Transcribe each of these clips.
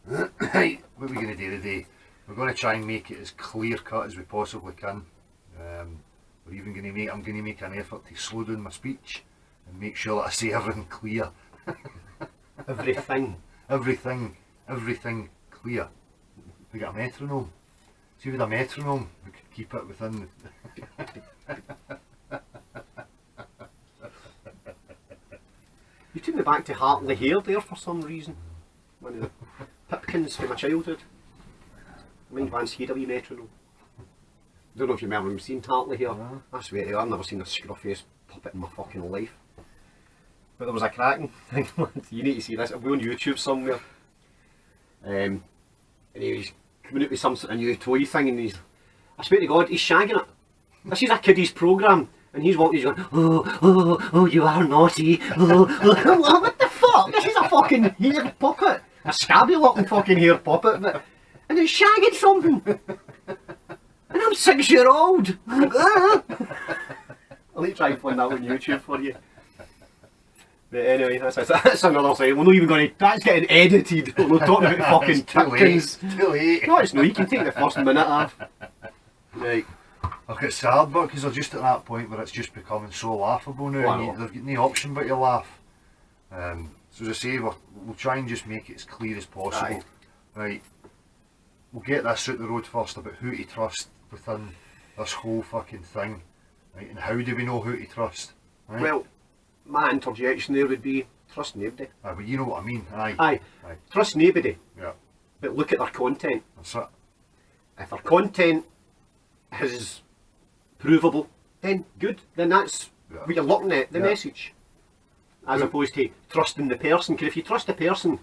Right, what are we going to do today? We're going to try and make it as clear cut as we possibly can. We're even going to make, I'm going to make an effort to slow down my speech and make sure that I say everything clear. Everything. Everything clear. We got a metronome. See, with a metronome, we could keep it within. You took me back to Hartley Hare there for some reason. One of the Pipkins from my childhood. I mind once he had a wee metronome. Don't know if you remember him seeing Hartley Hare. I swear to you, I've never seen a scruffiest puppet in my fucking life. But there was a cracking thing. You need to see this. It'll be on YouTube somewhere. And he was coming out with some sort of new toy thing, and I swear to God, he's shagging it. This is a kiddie's programme, and he's walking, he's going, oh, you are naughty. Oh, what the fuck? This is a fucking hair puppet. A scabby looking fucking hair puppet, and he's shagging something. And I'm 6 years old. I'll need to try and find that on YouTube for you. But anyway, that's another thing. We're not even going to. That's getting edited. We're not talking about fucking Pipkins. Too late. No, it's no. You can take the first minute off. Right. Okay, it's sad, but because they're just at that point where it's just becoming so laughable now. Wow. They've got no option but to laugh. So as I say, we'll try and just make it as clear as possible. Right. We'll get this out the road first about who to trust within this whole fucking thing. Right. And how do we know who to trust? Right? Well, my interjection there would be trust nobody. Aye, but you know what I mean. Aye. Aye. Trust nobody. Yeah. But look at their content. That's it. If their content is provable, then good. Then that's what you're looking at, the message. As opposed to trusting the person. Because if you trust the person,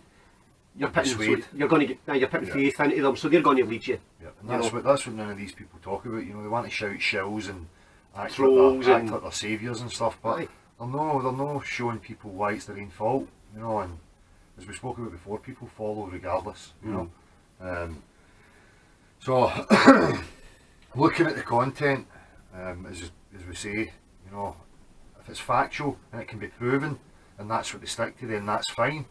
you're putting, you're going to get, you're putting faith into them, so they're going to lead you. Yeah. And that's what none of these people talk about. You know, they want to shout shills and act trolls like they're saviours and stuff, but they're no showing people why it's their own fault. You know, and as we spoke about before, people follow regardless. You know, so looking at the content, as we say, you know, if it's factual and it can be proven, and that's what they stick to, then that's fine.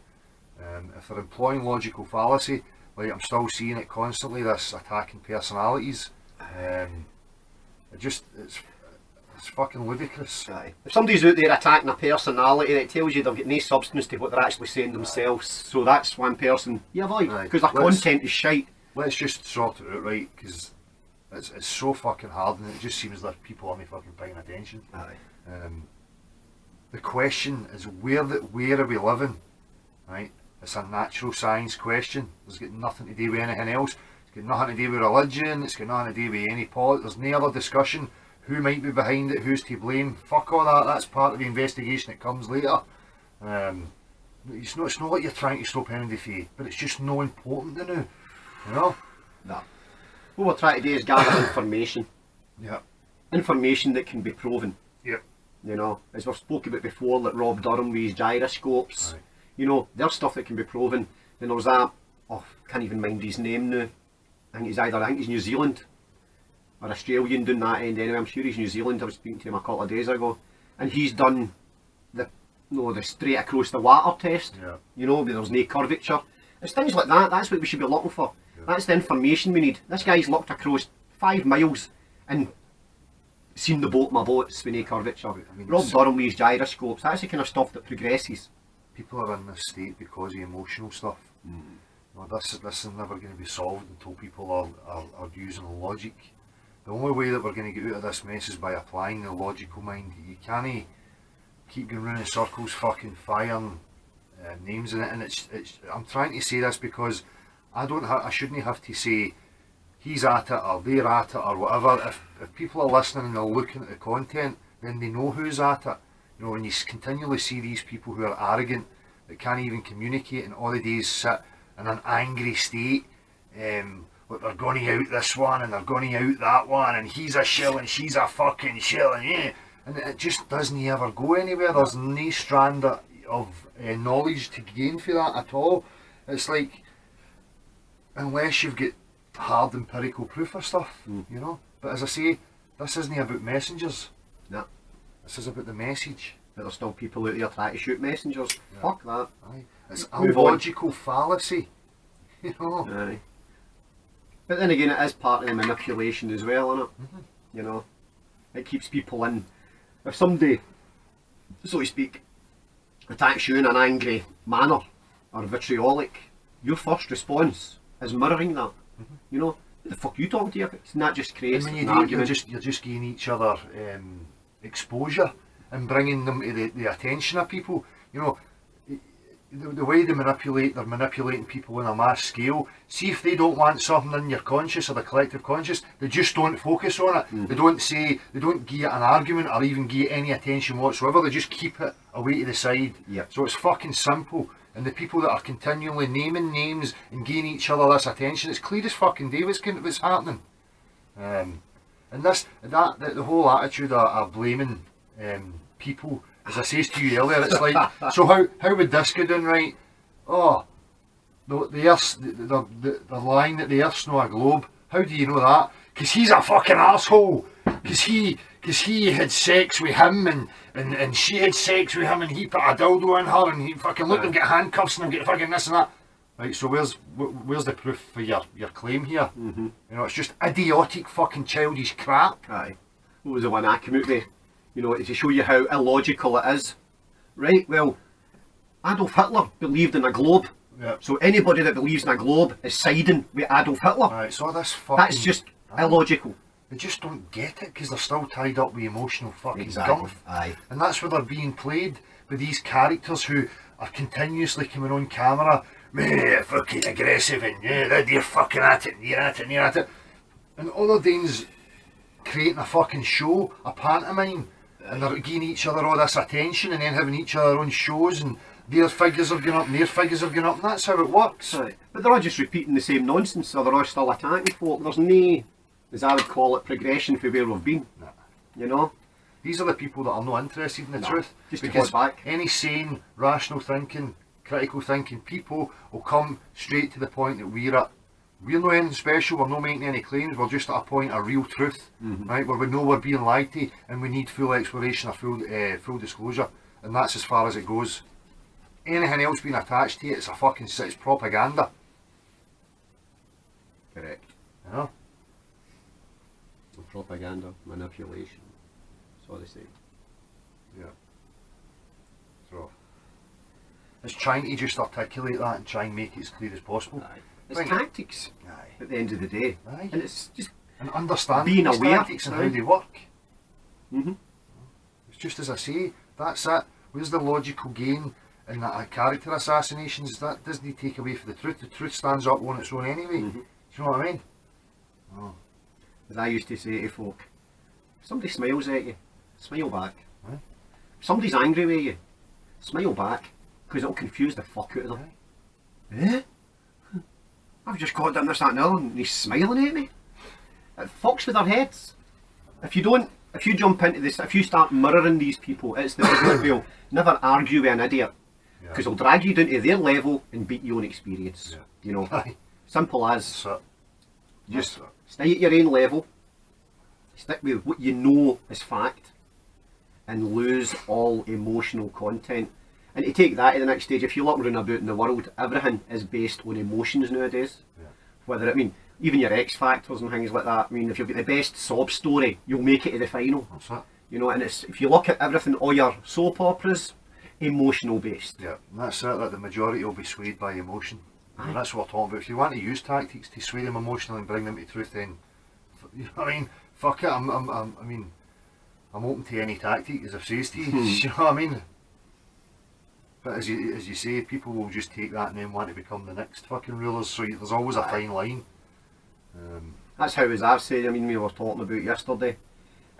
If they're employing logical fallacy, like I'm still seeing it constantly, this attacking personalities, it's fucking ludicrous. Aye. If somebody's out there attacking a personality, it tells you they've got no substance to what they're actually saying themselves. So that's one person you avoid, because their content is shite. Let's just sort it out, right? Because it's so fucking hard, and it just seems like people aren't fucking paying attention. Aye. The question is where are we living, right? It's a natural science question. It's got nothing to do with anything else. It's got nothing to do with religion. It's got nothing to do with any politics. There's no other discussion. Who might be behind it? Who's to blame? Fuck all that. That's part of the investigation that comes later. It's not like you're trying to stop anybody, but it's just no important to know. You know? No. What we're trying to do is gather information. Yeah. Information that can be proven. Yep. You know, as we've spoken about before, like Rob Durham with his gyroscopes. Right. You know, there's stuff that can be proven. Then there was that, I can't even mind his name now. I think he's New Zealand or Australian doing that end anyway. I'm sure he's New Zealand. I was speaking to him a couple of days ago. And he's done the straight across the water test. Yeah. You know, there's no curvature. It's things like that. That's what we should be looking for. Yeah. That's the information we need. This guy's looked across 5 miles and seen the boat, my boats with no curvature. I mean, Rob Durham with his gyroscopes. That's the kind of stuff that progresses. People are in this state because of emotional stuff. Well, this is never going to be solved until people are using logic. The only way that we're going to get out of this mess is by applying the logical mind. You can't keep going round in circles, fucking firing names in it. And it's. I'm trying to say this because I shouldn't have to say he's at it or they're at it or whatever. If people are listening and they're looking at the content, then they know who's at it. You know, when you continually see these people who are arrogant, that can't even communicate, and all they do is sit in an angry state, like they're going to out this one and they're going to out that one, and he's a shill and she's a fucking shill, and it just doesn't ever go anywhere. There's no strand of knowledge to gain for that at all. It's like, unless you've got hard empirical proof of stuff, you know. But as I say, this isn't about messengers. No. This is about the message. But there's still people out there trying to shoot messengers. Yeah. Fuck that. Aye. It's a logical fallacy. You know? Aye. But then again, it is part of the manipulation as well, isn't it? You know, it keeps people in. If somebody, so to speak, attacks you in an angry manner or vitriolic, your first response is mirroring that. You know, who the fuck you talking to? It's not just creates And when an you do, argument. you're just giving each other exposure and bringing them to the attention of people. You know, the way they manipulate, they're manipulating people on a mass scale. See if they don't want something in your conscious or the collective conscious, they just don't focus on it. They don't say, they don't give it an argument or even give it any attention whatsoever. They just keep it away to the side. Yep. So it's fucking simple. And the people that are continually naming names and giving each other this attention, it's clear as fucking day what's happening. And the whole attitude of blaming people, as I says to you earlier, it's like, so how would this go down, right? Oh, the Earth's, they're lying that the Earth's not a globe. How do you know that? Because he's a fucking arsehole. Because he had sex with him and she had sex with him and he put a dildo in her and he fucking look them get handcuffs and them get fucking this and that. Right, so where's the proof for your claim here? You know, it's just idiotic fucking childish crap. Aye. What was the one I came out with? You know, to show you how illogical it is. Right, well, Adolf Hitler believed in a globe. Yeah. So anybody that believes in a globe is siding with Adolf Hitler. Right, so this fucking... That's just illogical. They just don't get it because they're still tied up with emotional fucking Exactly. gumph. Aye. And that's where they're being played with these characters who are continuously coming on camera, meh, fucking aggressive and yeah, they're fucking at it, and you're at it, and you're at it. And all they're doing's creating a fucking show, a pantomime, and they're giving each other all this attention and then having each other on shows and their figures are going up and their figures are going up and that's how it works. Aye. But they're all just repeating the same nonsense, so they're all still attacking folk. There's no, as I would call it, progression for where we've been. Nah. You know? These are the people that are not interested in the No, truth. just to Because hold back. any sane, rational thinking, critical thinking people will come straight to the point that we're at. We're not anything special, we're not making any claims, we're just at a point of real truth, right, where we know we're being lied to and we need full exploration or full disclosure, and that's as far as it goes. Anything else being attached to it, it's propaganda. Correct. You know? Propaganda, manipulation. That's what they say. Yeah. So it's trying to just articulate that and try and make it as clear as possible. Aye. It's Right. tactics Aye. at the end of the day. Aye. And it's just And understand Being these aware, tactics and how aye. they work. Mhm. It's just as I say, that's it. Where's the logical gain in that character assassinations? That doesn't take away from the truth. The truth stands up on its own anyway. Do you know what I mean? Oh. as I used to say to folk, if somebody smiles at you, smile back. Aye. If somebody's angry with you, smile back, because it'll confuse the fuck out of them. Eh? I've just got done this, that and the other, and he's smiling at me. It fucks with their heads. If you jump into this, if you start mirroring these people, it's the they'll never argue with an idiot. Because they'll drag you down to their level and beat you on experience. Yeah. You know, Aye. simple as So, just that's it. stay at your own level, stick with what you know is fact, and lose all emotional content. And to take that to the next stage, if you look around about in the world, everything is based on emotions nowadays. Yeah. Whether even your X Factors and things like that. I mean, if you've got the best sob story, you'll make it to the final. That's it. You know, and it's if you look at everything, all your soap operas, emotional based. Yeah, and that's it. That the majority will be swayed by emotion. And that's what we're talking about. If you want to use tactics to sway them emotionally and bring them to truth, then you know what I mean. Fuck it. I'm open to any tactic, as I've said to you. You know what I mean? But as you say, people will just take that and then want to become the next fucking rulers. So there's always a fine line. That's how, as I've said, we were talking about yesterday,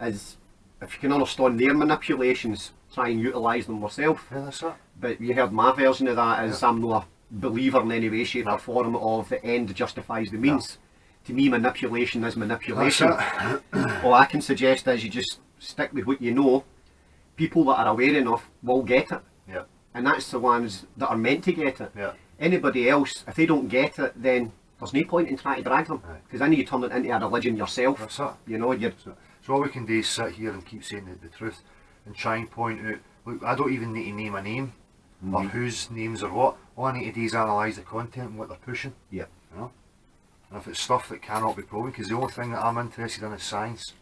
is if you can understand their manipulations, try and utilise them yourself. Yeah, that's it. But you heard my version of that is I'm not a believer in any way, shape or form of the end justifies the means. To me, manipulation is manipulation. That's it. All I can suggest is you just stick with what you know. People that are aware enough will get it. Yeah, And that's the ones that are meant to get it. yeah. Anybody else, if they don't get it, then there's no point in trying to drag them. Aye. Because then you turn it into a religion yourself. That's it. You know, you're... So all we can do is sit here and keep saying the truth and try and point out, look, I don't even need to name a name. or whose names are what. All I need to do is analyse the content and what they're pushing. Yeah. You know? And if it's stuff that cannot be proven, because the only thing that I'm interested in is science.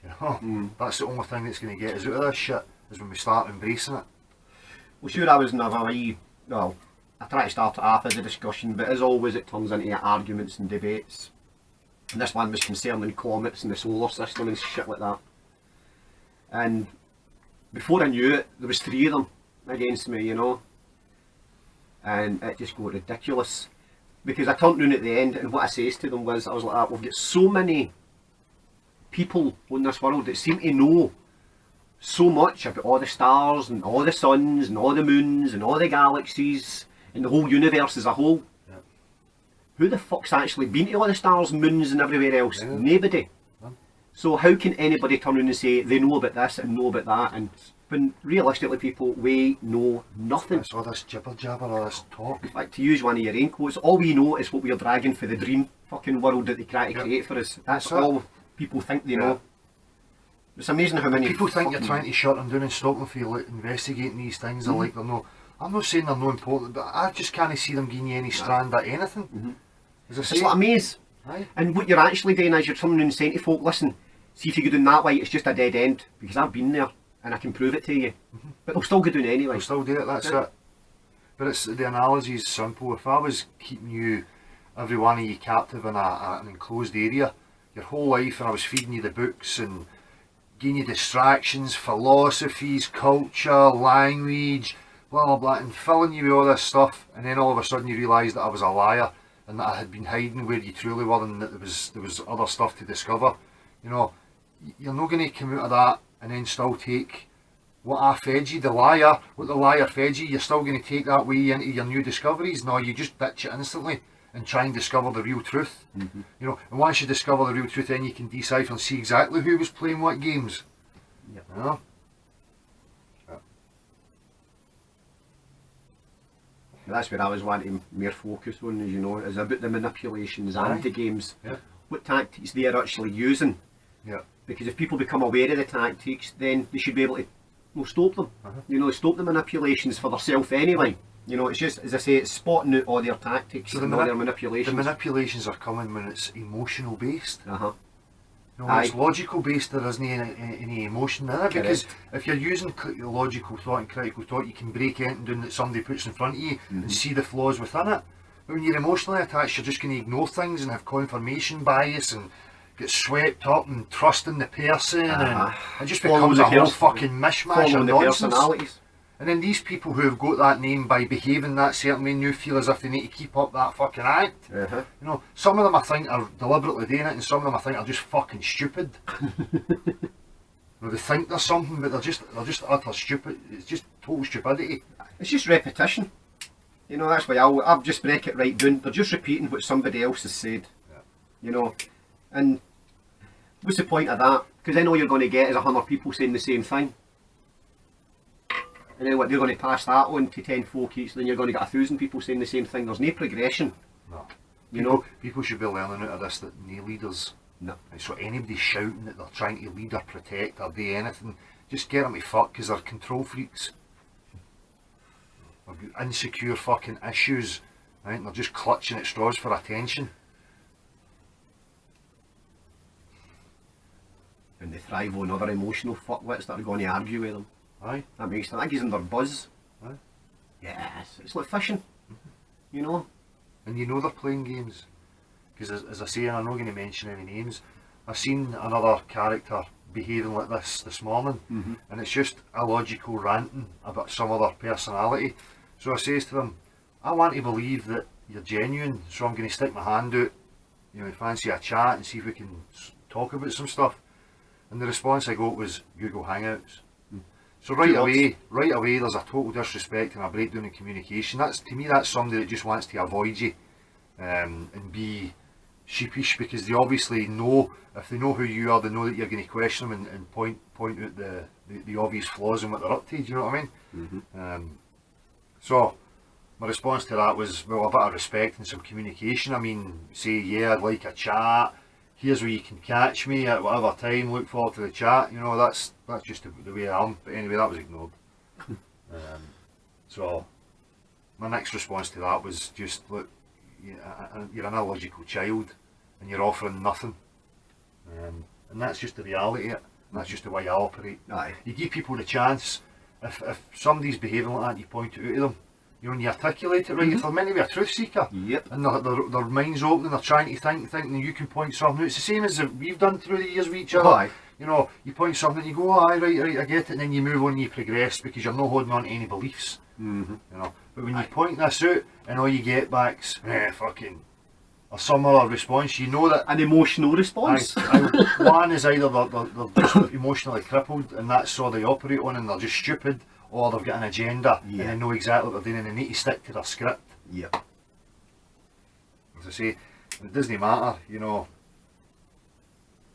You know? That's the only thing that's going to get us out of this shit, is when we start embracing it. Well, sure, I was never well, I try to start it off as a discussion, but as always it turns into arguments and debates. And this one was concerning comets and the solar system and shit like that. And before I knew it, there was 3 of them against me, you know. And it just got ridiculous. Because I turned round at the end and what I says to them was, I was like, we've got so many people in this world that seem to know so much about all the stars and all the suns and all the moons and all the galaxies and the whole universe as a whole. Yeah. Who the fuck's actually been to all the stars and moons and everywhere else? Yeah. Nobody. Yeah. So how can anybody turn around and say they know about this and know about that, and when realistically people, we know nothing. It's all this jibber jabber, all this talk. In fact, to use one of your raincoats, all we know is what we're dragging for the dream fucking world that they try to create for us. That's all people think they know. It's amazing how many people think you're trying to shut them down and stop them from investigating these things. They're like, they're no. I'm not saying they're no important, but I just can't see them giving you any strand at anything. As I say, It's like a maze. Aye. And what you're actually doing is you're turning and saying to folk, listen, see if you go down that way, it's just a dead end. Because I've been there and I can prove it to you. But they'll still go down anyway. I'll still do it, that's it. But it's the analogy is simple. If I was keeping you, every one of you, captive in an enclosed area your whole life, and I was feeding you the books and giving you distractions, philosophies, culture, language, blah blah blah, and filling you with all this stuff, and then all of a sudden you realised that I was a liar and that I had been hiding where you truly were, and that there was other stuff to discover. You know, you're not going to come out of that and then still take what I fed you, the liar, what the liar fed you. You're still going to take that way into your new discoveries. No, you just ditch it instantly and try and discover the real truth. You know, and once you discover the real truth, then you can decipher and see exactly who was playing what games. You know? That's where I was wanting more focus on, as you know, is about the manipulations and the games. What tactics they are actually using. Because if people become aware of the tactics, then they should be able to stop them. You know, stop the manipulations for themselves anyway. You know, it's just, as I say, it's spotting out all their tactics and all their manipulations. The manipulations are coming when it's emotional based. No, when it's logical based, there isn't any emotion in it. Because if you're using logical thought and critical thought, you can break anything down that somebody puts in front of you and see the flaws within it. But when you're emotionally attached, you're just going to ignore things and have confirmation bias and get swept up and trust in the person, and it just becomes a whole fucking mishmash of nonsense. And then these people who have got that name by behaving that certain way now feel as if they need to keep up that fucking act. You know, some of them I think are deliberately doing it, and some of them I think are just fucking stupid. You know, they think there's something, but they're just utter stupid. It's just total stupidity. It's just repetition. You know, that's why I'll just break it right down. They're just repeating what somebody else has said. You know, and what's the point of that? Because then all you're going to get is 100 people saying the same thing. And then what, they're going to pass that on to 10 folk each, then you're going to get 1,000 people saying the same thing. There's no progression. No. You know, people should be learning out of this that no leaders. No. So anybody shouting that they're trying to lead or protect or do anything, just get them to fuck, because they're control freaks. They've got insecure fucking issues, right? And they're just clutching at straws for attention. And they thrive on other emotional fuckwits that are going to argue with them. That makes them, that gives them their buzz. Yes, it's like fishing. You know? And you know they're playing games. Because as I say, and I'm not going to mention any names, I've seen another character behaving like this morning, and it's just illogical ranting about some other personality. So I says to them, I want to believe that you're genuine, so I'm going to stick my hand out, you know, fancy a chat and see if we can talk about some stuff. And the response I got was Google Hangouts. So right away, there's a total disrespect and a breakdown in communication. To me, that's somebody that just wants to avoid you and be sheepish, because they obviously know, if they know who you are, they know that you're going to question them and point out the obvious flaws in what they're up to. Do you know what I mean? So my response to that was, well, a bit of respect and some communication. I mean, say, yeah, I'd like a chat. Here's where you can catch me at whatever time, look forward to the chat. You know, that's just the way I am. But anyway, that was ignored. So my next response to that was just, look, you're an illogical child and you're offering nothing. And that's just the reality of it. And that's just the way I operate. Aye. You give people the chance. If somebody's behaving like that, you point it out to them. You know, and you articulate it right. If they're meant to be a truth seeker, Yep. and their mind's open and they're trying to think, and you can point something out. It's the same as we've done through the years with each other. Aye. You know, you point something and you go, aye, right, I get it, and then you move on and you progress because you're not holding on to any beliefs. Mm-hmm. You know, but when you point this out and all you get back's fucking a similar response, you know that An emotional response. one is either they're just emotionally crippled and that's all they operate on and they're just stupid, or they've got an agenda and Yeah. they know exactly what they're doing and they need to stick to their script. Yep. As I say, it doesn't matter, you know,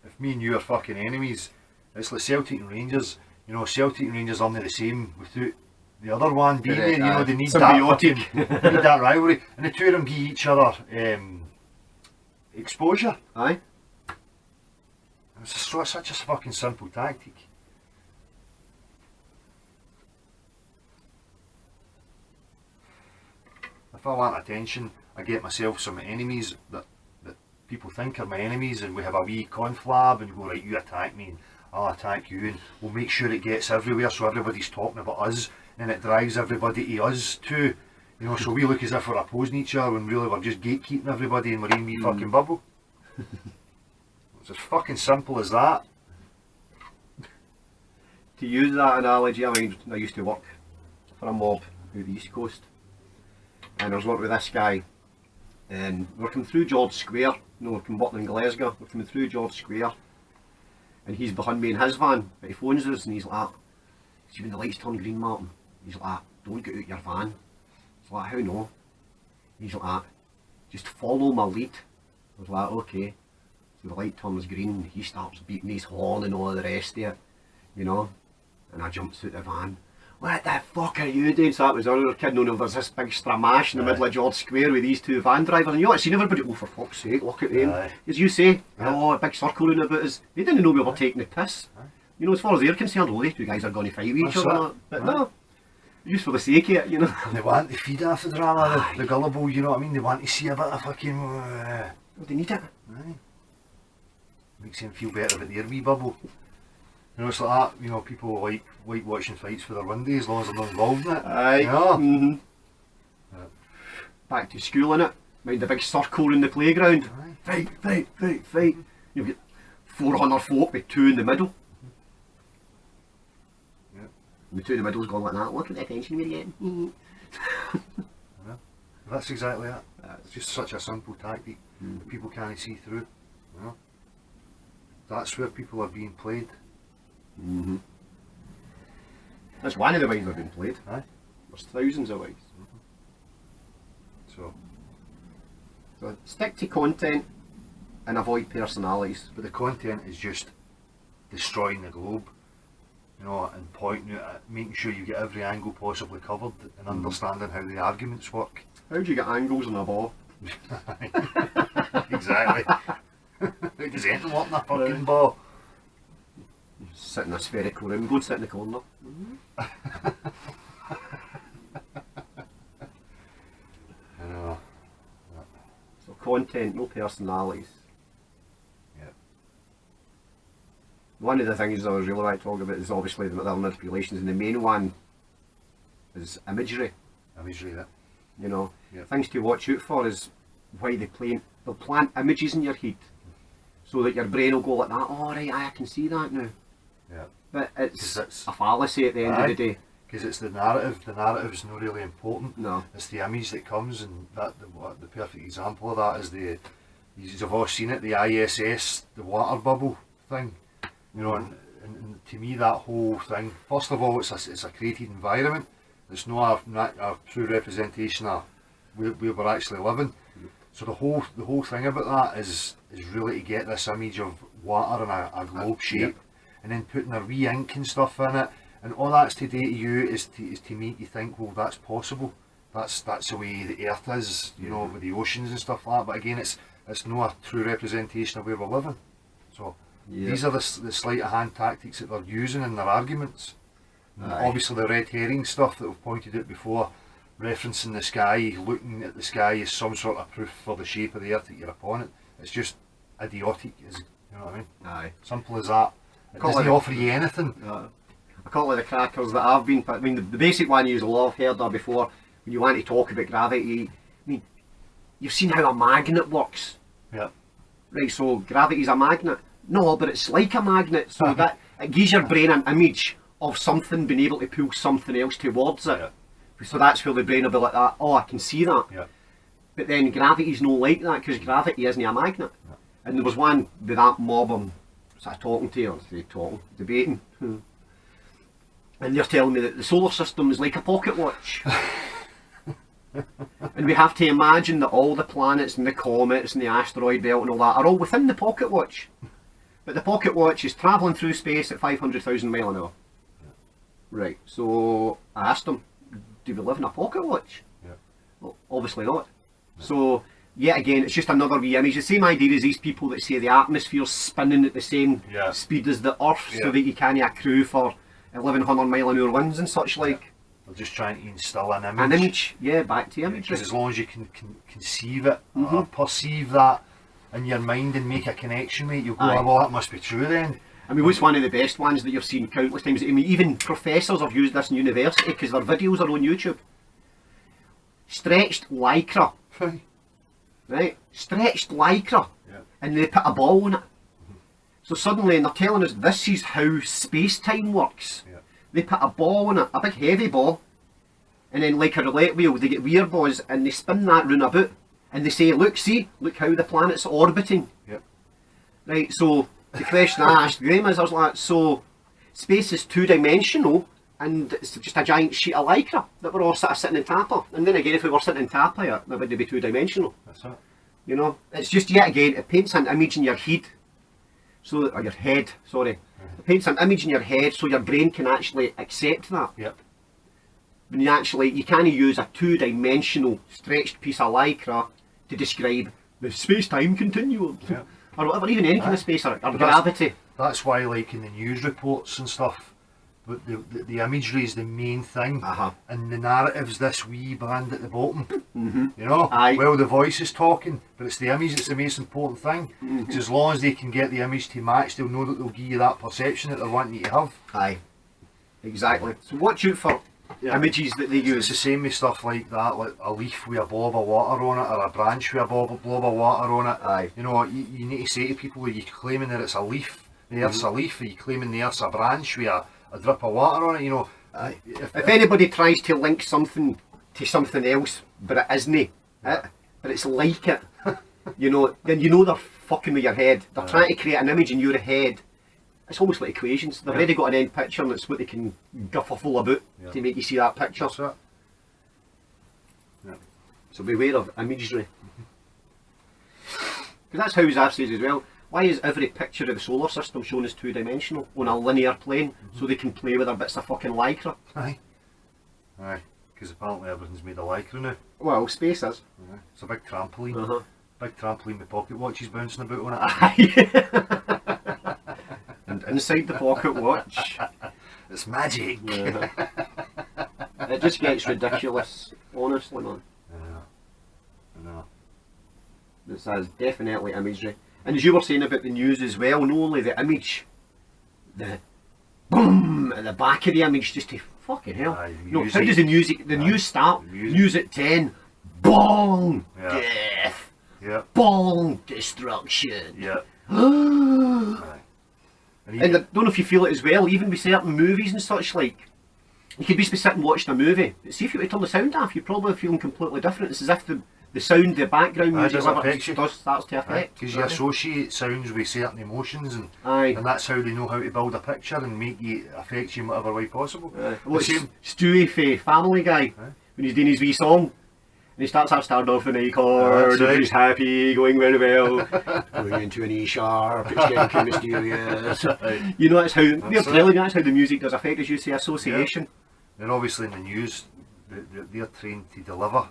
if me and you are fucking enemies, it's like Celtic and Rangers. You know, Celtic and Rangers aren't the same without the other one being there. You know, they need symbiotic. that they need that rivalry, and the two of them give each other exposure. Aye. It's such a fucking simple tactic. If I want attention, I get myself some enemies that people think are my enemies, and we have a wee conflab and go, right, you attack me and I'll attack you, and we'll make sure it gets everywhere so everybody's talking about us and it drives everybody to us too. You know, so we look as if we're opposing each other when really we're just gatekeeping everybody and we're in a wee fucking bubble. It's as fucking simple as that. To use that analogy, I mean, I used to work for a mob out the East Coast, and I was working with this guy, and we're coming through George Square. No, we're working in Glasgow. We're coming through George Square, and he's behind me in his van. But he phones us, and he's like, "See when the lights turn green, Martin." He's like, "Don't get out your van." It's like, "How no?" He's like, "Just follow my lead." I was like, "Okay." So the light turns green. He starts beating his horn and all the rest of it, you know. And I jumps out the van. "What the fuck are you doing?" So that was another kid knowing there's this big stramash in the middle of George Square with these two van drivers, and you ought seen everybody, "Oh, for fuck's sake, look at them." Aye. As you say, oh, a big circle round about us. They didn't know we were taking the piss. You know, as far as they're concerned, oh, these two guys are going to fight with each That's other. it. But Aye. no, just for the sake of it, you know. And they want to feed off the drama, Aye. the gullible, you know what I mean? They want to see a bit of fucking... They need it. Aye. Makes them feel better about their wee bubble. You know, it's like that, you know, people like watching fights for their window as long as they're not involved in it. Aye. You know? Mm-hmm. Yeah. Back to school, innit? Mind the big circle in the playground. Aye. Fight, fight, fight, fight. You've got 400 folk with two in the middle. Yeah. And the two in the middle's going like that. Look at the attention we're getting. That's exactly it. It's just such a simple tactic that people can't see through. You know? That's where people are being played. Mm-hmm. That's one of the ways they've been played. Aye. There's thousands of ways. So Stick to content and avoid personalities. but the content is just destroying the globe, you know, and pointing at making sure you get every angle possibly covered and understanding how the arguments work. How do you get angles on a ball? Exactly. How does anything work in a fucking ball? Sit in a spherical room, go and sit in the corner. I know. So content, no personalities. Yeah. One of the things I was really like to talk about is obviously the manipulations, and the main one is imagery. Imagery that. You know, Yeah. things to watch out for is why they'll plant images in your head, so that your brain will go like that. Oh right, I can see that now. Yeah. But 'Cause it's that's- a fallacy at the end of the day. Because it's the narrative. The narrative's not really important. No. It's the image that comes, and the perfect example of that is you've all seen it, the ISS, the water bubble thing. You know, and to me that whole thing, first of all, it's a created environment. It's not a true representation of where we're actually living. So the whole thing about that is really to get this image of water in a globe shape, and then putting a wee ink and stuff in it, and all that's today to you is to make you think, well, that's possible. That's the way the earth is, you know, with the oceans and stuff like that. But again, it's not a true representation of where we're living. So these are the sleight of hand tactics that they're using in their arguments. Aye. Obviously the red herring stuff that we've pointed out before, referencing the sky, looking at the sky as some sort of proof for the shape of the earth that you're upon it. It's just idiotic, you know what I mean? Aye. Simple as that. It Call doesn't it- offer you anything. I call it the crackers that I've been. I mean, the basic one you've all heard of before. When you want to talk about gravity, I mean, you've seen how a magnet works, Yeah. right? So gravity's a magnet. No, but it's like a magnet. So that it gives your brain an image of something being able to pull something else towards it. Yeah. So that's where the brain will be like that. Oh, I can see that. Yeah. But then gravity's no like that because gravity isn't a magnet. Yeah. And there was one with that mob I'm sort of talking to, or debating. And they're telling me that the solar system is like a pocket watch. And we have to imagine that all the planets and the comets and the asteroid belt and all that are all within the pocket watch. But the pocket watch is travelling through space at 500,000 miles an hour. Right, so I asked them, do we live in a pocket watch? Yeah. Well, obviously not. So, yet again, it's just another wee image. The same idea as these people that say the atmosphere's spinning at the same Yeah. speed as the Earth, Yeah. so that you can't accrue for 1100 mile an hour winds and such like. They're just trying to instill an image. An image, yeah, back to imagery. Because as long as you can conceive it, Mm-hmm. or perceive that in your mind and make a connection with it, you'll go, Aye. oh, well, that must be true then. I mean, what's one of the best ones that you've seen countless times? I mean, even professors have used this in university because their videos are on YouTube. Stretched lycra, right? Stretched lycra, Yeah. and they put a ball in it. So suddenly, they're telling us this is how space-time works. Yeah. They put a ball in it, a big heavy ball, and then like a roulette wheel, they get weird balls and they spin that round about, and they say, look, see, look how the planet's orbiting. Yep. Right, so the question I asked Graham is, I was like, so space is two-dimensional and it's just a giant sheet of lycra that we're all sort of sitting on top of. And then again, if we were sitting on top of it, that would be two-dimensional. That's it. You know, it's just yet again, it paints an image in your head, so or your head, sorry. It paints an image in your head so your brain can actually accept that. Yep. When you can't use a two-dimensional stretched piece of lycra to describe the space-time continuum. Yeah. Or whatever, even any kind of space or But gravity. That's why, like in the news reports and stuff, the imagery is the main thing, Uh-huh. and the narrative's this wee band at the bottom. You know, Aye. well, the voice is talking, but it's the image that's the most important thing. Because as long as they can get the image to match, they'll know that they'll give you that perception that they're wanting you to have. Aye, exactly. So watch out for images that they It's use. the same with stuff like that, like a leaf with a blob of water on it, or a branch with a blob of water on it. Aye. You know, you need to say to people, are you claiming that it's a leaf, the earth's a leaf, are you claiming the earth's a branch with a drip of water on it, you know? Aye. If anybody tries to link something to something else, but it isn't it, but it's like it, you know, then you know they're fucking with your head. They're trying to create an image in your head. It's almost like equations. They've already got an end picture and it's what they can guff a full about to make you see that picture. That's it. Yeah. So beware of imagery. Because that's how I've said as well. Why is every picture of the solar system shown as two-dimensional on a linear plane so they can play with their bits of fucking lycra? Aye. Aye. Because apparently everything's made of lycra now. Well, space is. Aye. It's a big trampoline. Uh-huh. Big trampoline with pocket watches bouncing about on it. Aye. And inside the pocket watch, It's magic. it just gets ridiculous, honestly, man. I know. This is definitely imagery. And as you were saying about the news as well, not only the image, the boom at the back of the image just to fucking hell. Aye, No, music. how does the music, the news start? the music. News at 10, bong, Yeah. death, Yep. bong, destruction. Yep. And Aye. I don't know if you feel it as well, even with certain movies and such like. You could be sitting watching a movie, but see if you were to turn the sound off, you're probably feeling completely different. It's as if the sound, the background Aye, music, does whatever, affect you. starts to affect. Because you associate sounds with certain emotions, and Aye. that's how they know how to build a picture and make you affect you in whatever way possible. Well, The it's same. Stewie from Family Guy, when he's doing his wee song, and he starts off starting off in an A chord, that's right. he's happy, going very well, going into an E sharp, it's getting kind of mysterious. You know, that's how, they're telling you, that's how the music does affect, as you say, association. Then obviously in the news, they're trained to deliver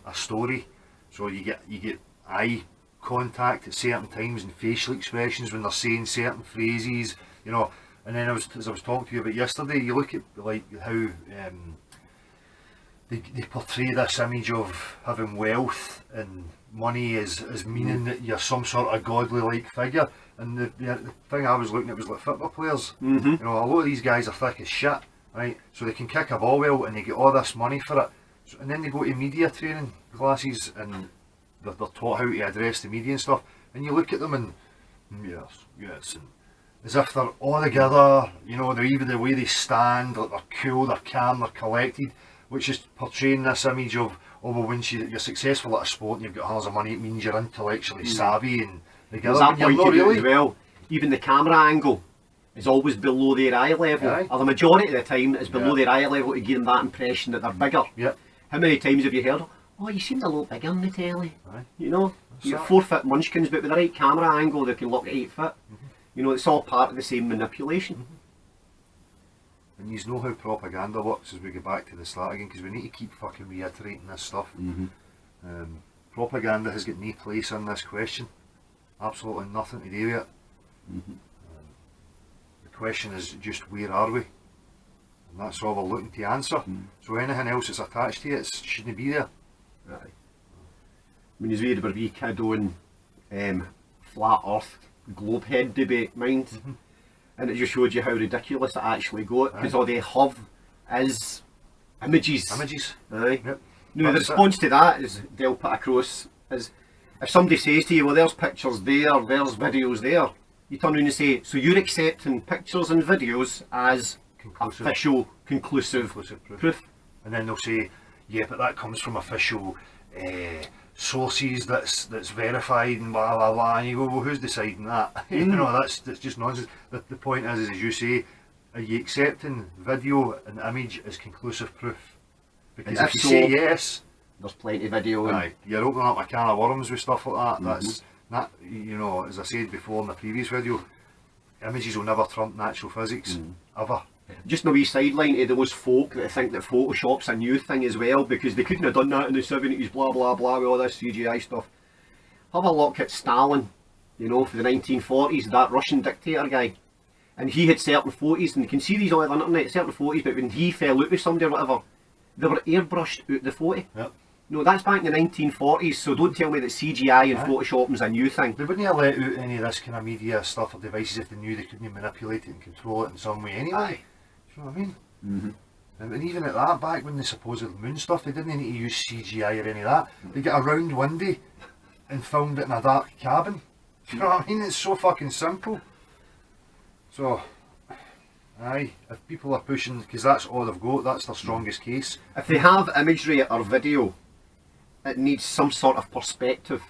a story, so you get eye contact at certain times and facial expressions when they're saying certain phrases, you know, And then as I was talking to you about yesterday, you look at like how they portray this image of having wealth and money as meaning that you're some sort of godly like figure. And the thing I was looking at was like football players. Mm-hmm. You know, a lot of these guys are thick as shit, right? So they can kick a ball well and they get all this money for it. So, and then they go to media training classes and they're taught how to address the media and stuff. And you look at them and yes, and as if they're all together. You know, they're even the way they stand, like they're cool, they're calm, they're collected, which is portraying this image of, oh well, once you're successful at a sport and you've got tons of money, it means you're intellectually savvy and together. There's that But you're point not to do really. as well. Even the camera angle is always below their eye level. Aye. Or the majority of the time it's below Yeah. their eye level to give them that impression that they're bigger. Yep. How many times have you heard, oh, you seemed a lot bigger on the telly? Aye. You know, you that. got 4-foot munchkins, but with the right camera angle they can look at 8 foot. You know, it's all part of the same manipulation. And you know how propaganda works as we go back to the start again, because we need to keep fucking reiterating this stuff. Propaganda has got no place in this question. Absolutely nothing to do with it. The question is just, where are we? And that's all we're looking to answer. So anything else that's attached to it shouldn't be there. Aye. I mean, as we had a wee kid on flat earth globe head debate, mind, and it just showed you how ridiculous it actually got, because all they have is images. Images. Aye. Yep. Now the That's it. response to that is they'll put across is, if somebody says to you, well, there's pictures there, there's videos there, you turn around and say, so you're accepting pictures and videos as Conclusive. official, conclusive Conclusive proof. proof. And then they'll say, yeah, but that comes from official sources that's verified and blah blah blah. And you go, well, who's deciding that? You know, that's just nonsense. The point is, as you say, are you accepting video and image as conclusive proof? Because And if if you so, say yes, There's plenty of video. And aye, you're opening up a can of worms with stuff like that. That's not, you know, as I said before in the previous video, images will never trump natural physics ever. just a wee sideline to those folk that think that Photoshop's a new thing as well, because they couldn't have done that in the 70s, blah blah blah, with all this CGI stuff. Have a look at Stalin, you know, for the 1940s, that Russian dictator guy. And he had certain photos, and you can see these all over the internet, certain photos, but when he fell out with somebody or whatever, they were airbrushed out the photo. Yep. No, that's back in the 1940s, so don't tell me that CGI and Aye. Photoshop's a new thing. They wouldn't have let out any of this kind of media stuff or devices if they knew they couldn't manipulate it and control it in some way anyway. Aye. Do you know what I mean? And even at that, back when the supposed moon stuff, they didn't need to use CGI or any of that. They get a round window and filmed it in a dark cabin. Do you know what I mean? It's so fucking simple. So, aye, if people are pushing, because that's all they've got, that's their strongest case. If they have imagery or video, it needs some sort of perspective.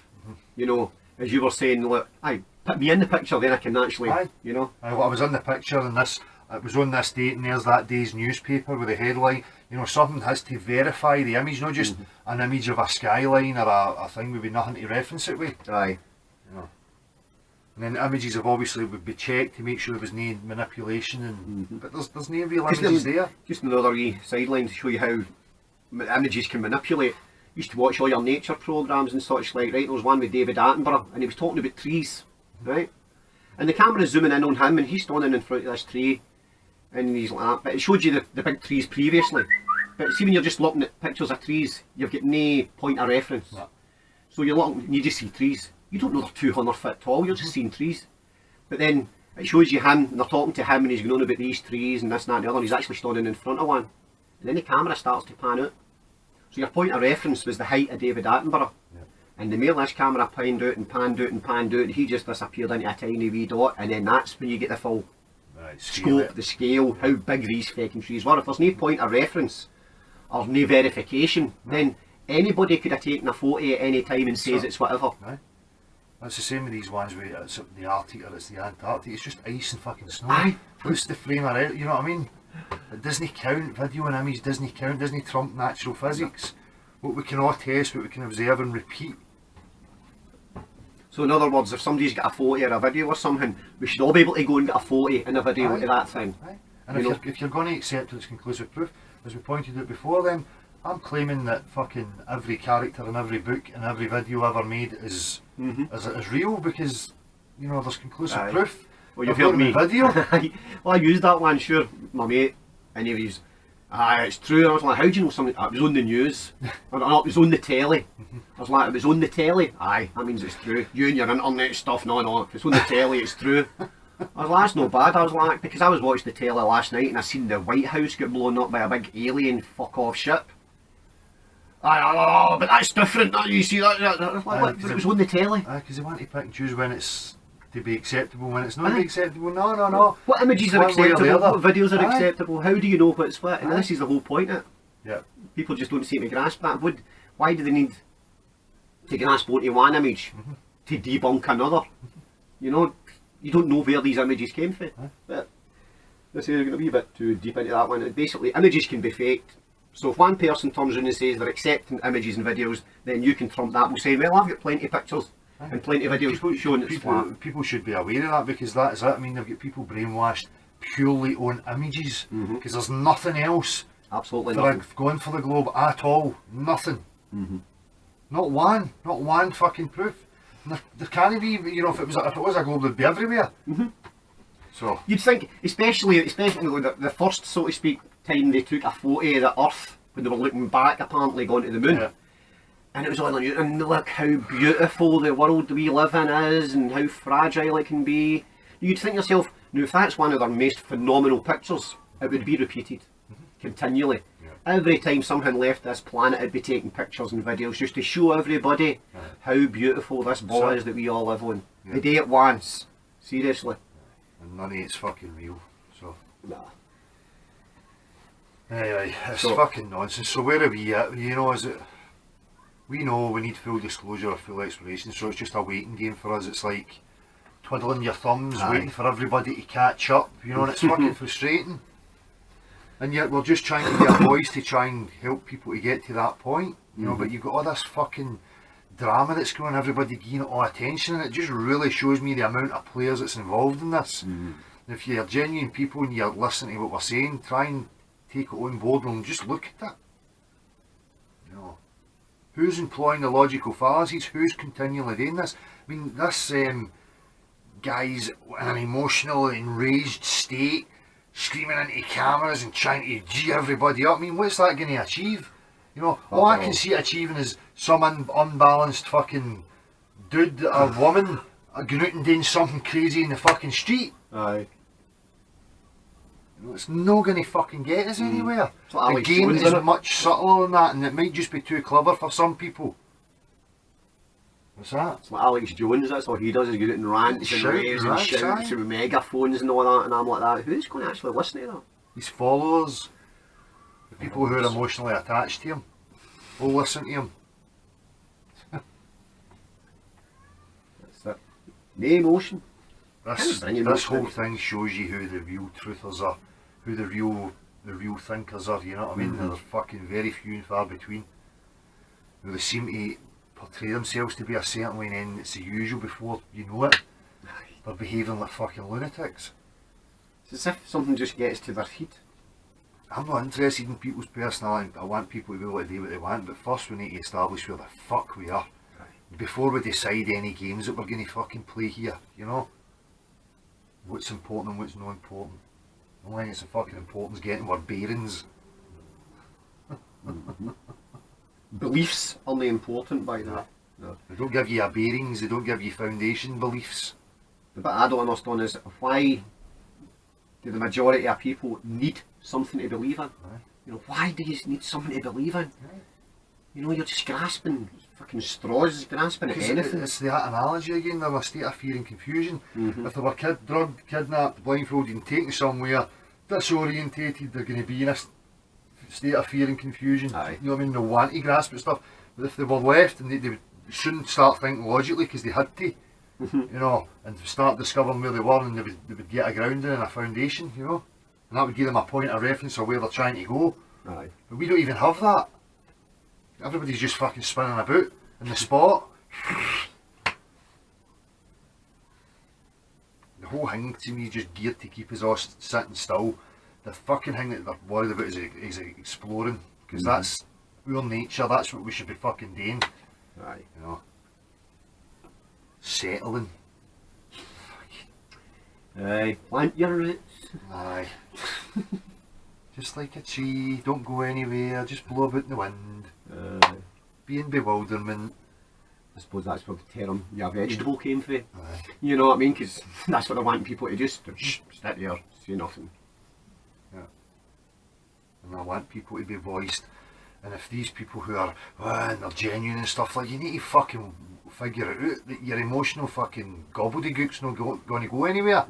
You know, as you were saying, look, aye, put me in the picture, then I can actually, Aye. you know. I was in the picture and it was on this date and there's that day's newspaper with the headline. You know, something has to verify the image, not just an image of a skyline or a thing would be nothing to reference it with. Aye. You know. And then the images have obviously would be checked to make sure there was no manipulation and but there's no real Just images them- there. Just another wee sideline to show you how images can manipulate. Used to watch all your nature programmes and such like, right? There was one with David Attenborough and he was talking about trees, right? And the camera's zooming in on him and he's standing in front of this tree and he's like that. But it showed you the big trees previously. But see, when you're just looking at pictures of trees, you've got no point of reference. No. So you're looking and you just see trees. You don't know they're 200 foot tall, you're just seeing trees. But then it shows you him and they're talking to him and he's going on about these trees and this and that and the other and he's actually standing in front of one. And then the camera starts to pan out. So your point of reference was the height of David Attenborough. Yeah. And the more this camera panned out and panned out and panned out, he just disappeared into a tiny wee dot, and then that's when you get the full Right, scope, the scale, how big these fucking trees were. If there's no point of reference or no verification, then anybody could have taken a photo at any time and says So- it's whatever. Right. That's the same with these ones where it's the Arctic or it's the Antarctic. It's just ice and fucking snow. Aye. What's the frame of it? You know what I mean? It doesn't count. Video and image doesn't count. Doesn't trump natural physics. What we can all test, what we can observe and repeat. So in other words, if somebody's got a photo or a video or something, we should all be able to go and get a photo and a video Aye. of that thing. Aye. And You if you're going to accept it as conclusive proof, as we pointed out before, then I'm claiming that fucking every character in every book and every video ever made is real because you know there's conclusive Aye. proof. Well, you've I've got heard me. video. Well, I used that one, sure. My mate, and he was, it's true. And I was like, how do you know something? It was on the news. Or, no, it was on the telly. I was like, it was on the telly. Aye, that means it's true. You and your internet stuff, no. If it's on the telly, it's true. I was like, that's not bad. I was like, because I was watching the telly last night and I seen the White House get blown up by a big alien fuck off ship. Oh, but that's different. You see that? I was like, but it was on the telly. Because they want to pick and choose when it's to be acceptable, when it's not to be acceptable. No. What images It's are one way or the acceptable? other. What videos are Aye. acceptable? How do you know what's what? And Aye. this is the whole point of it. Yeah. People just don't seem to grasp that. Why do they need to grasp onto one image to debunk another? You know, you don't know where these images came from. But this is going to be a bit too deep into that one. Basically, images can be faked. So if one person turns around and says they're accepting images and videos, then you can trump that. We'll say, well, I've got plenty of pictures and plenty of videos showing it's flat. People should be aware of that, because that is it. I mean, they've got people brainwashed purely on images, because there's nothing else Absolutely for nothing. going for the globe at all. Nothing. Not one fucking proof. There can't be. You know, if it was a globe, it'd be everywhere. So You'd think, especially the first, so to speak, time they took a photo of the Earth when they were looking back, apparently going to the moon, yeah. and it was all on you. And look how beautiful the world we live in is, and how fragile it can be. You'd think to yourself, now if that's one of their most phenomenal pictures, it would be repeated continually. Yeah. Every time someone left this planet, it'd be taking pictures and videos just to show everybody how beautiful this ball is that we all live on. Yeah. The day it once, seriously. And none of it's fucking real. So Nah. anyway, it's So- fucking nonsense. So where are we at? You know, is it? We know we need full disclosure or full explanation, so it's just a waiting game for us. It's like twiddling your thumbs, Aye. waiting for everybody to catch up. You know, and it's fucking frustrating. And yet we're just trying to be a voice to try and help people to get to that point. You know, but you've got all this fucking drama that's going on, everybody giving it all attention, and it just really shows me the amount of players that's involved in this. If you're genuine people and you're listening to what we're saying, try and take it on board and just look at it. You know, who's employing the logical fallacies? Who's continually doing this? I mean, this guy's in an emotional, enraged state, screaming into cameras and trying to G everybody up. I mean, what's that going to achieve? You know, all I can see it achieving is some unbalanced fucking dude or woman going out and doing something crazy in the fucking street. Aye. You know, it's not going to fucking get us anywhere. It's like The Alex game Jones, is innit? much subtler than that, and it might just be too clever for some people. What's that? It's like Alex Jones, that's all he does, is go out and rants and Shout, raves and rants, shouts aye. with megaphones and all that, and I'm like that. Who's going to actually listen to that? His followers, the people who are emotionally attached to him, will listen to him. That's it. No emotion. This Bring him this up, whole then. thing shows you who the real truthers are, who the real thinkers are. You know what I mean? They're fucking very few and far between. They seem to portray themselves to be a certain way, and then it's the usual before you know it. They're behaving like fucking lunatics. It's as if something just gets to their feet. I'm not interested in people's personality. I want people to be able to do what they want, but first we need to establish where the fuck we are before we decide any games that we're going to fucking play here. You know, what's important and what's not important. The only thing that's fucking important is getting our bearings. Beliefs are the important by that. No. They don't give you your bearings. They don't give you foundation beliefs. The bit I don't understand is why do the majority of people need something to believe in? Aye. You know, why do you need something to believe in? You know, you're just grasping fucking straws, grasping at Because anything. it's that analogy again. They're in a state of fear and confusion. If they were drugged, kidnapped, blindfolded, and taken somewhere, disorientated, they're going to be in a state of fear and confusion. Aye. You know what I mean? They want to grasp at stuff, but if they were left, and they shouldn't start thinking logically because they had to, you know, and start discovering where they were, and they would get a grounding and a foundation, you know, and that would give them a point of reference of where they're trying to go. Aye. But we don't even have that. Everybody's just fucking spinning about in the spot. The whole thing to me is just geared to keep us all sitting still. The fucking thing that they're worried about is exploring, because that's our nature. That's what we should be fucking doing. Aye. You know, settling. Aye, plant your roots. Aye. Just like a tree, don't go anywhere, just blow about in the wind. Be in bewilderment. I suppose that's where the term "your vegetable" came from. Aye. You know what I mean? Because that's what they want people to just sit there, say nothing. And I want people to be voiced. And if these people who are, and they're genuine and stuff, like, you need to fucking figure it out that your emotional fucking gobbledygook's not going to go anywhere.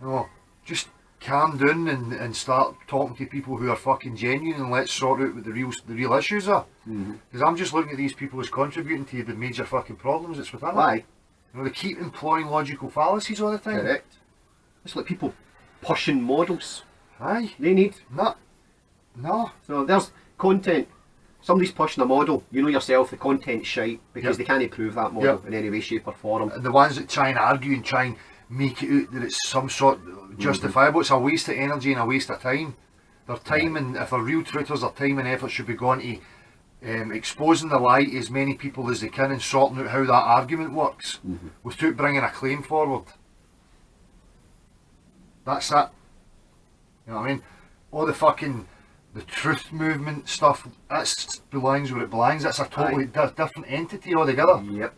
No, just calm down and start talking to people who are fucking genuine, and let's sort out what the real issues are. Because I'm just looking at these people as contributing to the major fucking problems that's within it. Aye, You know, they keep employing logical fallacies all the time. correct. It's like people pushing models. Aye, They need. no. So there's content. Somebody's pushing a model. You know yourself, the content's shite because they can't prove that model in any way, shape or form. The ones that try and argue and try and make it out that it's some sort of justifiable, it's a waste of energy and a waste of time. Their time, and if they're real truthers, their time and effort should be gone to exposing the lie to as many people as they can and sorting out how that argument works without bringing a claim forward. That's it. You know what I mean? All the fucking the truth movement stuff, that belongs where it belongs. That's a totally different entity altogether. Yep.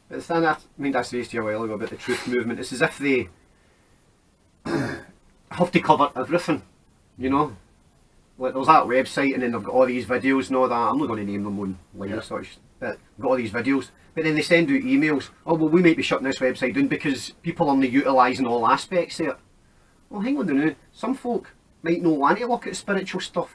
But the thing I mean, I said to you a while ago about the truth movement, it's as if they have to cover everything, you know? Like there's that website and then they've got all these videos and all that. I'm not going to name them on line as such, but got all these videos. But then they send out emails, oh well, we might be shutting this website down because people aren't utilising all aspects of it. Well, hang on now. Some folk might not want to look at spiritual stuff.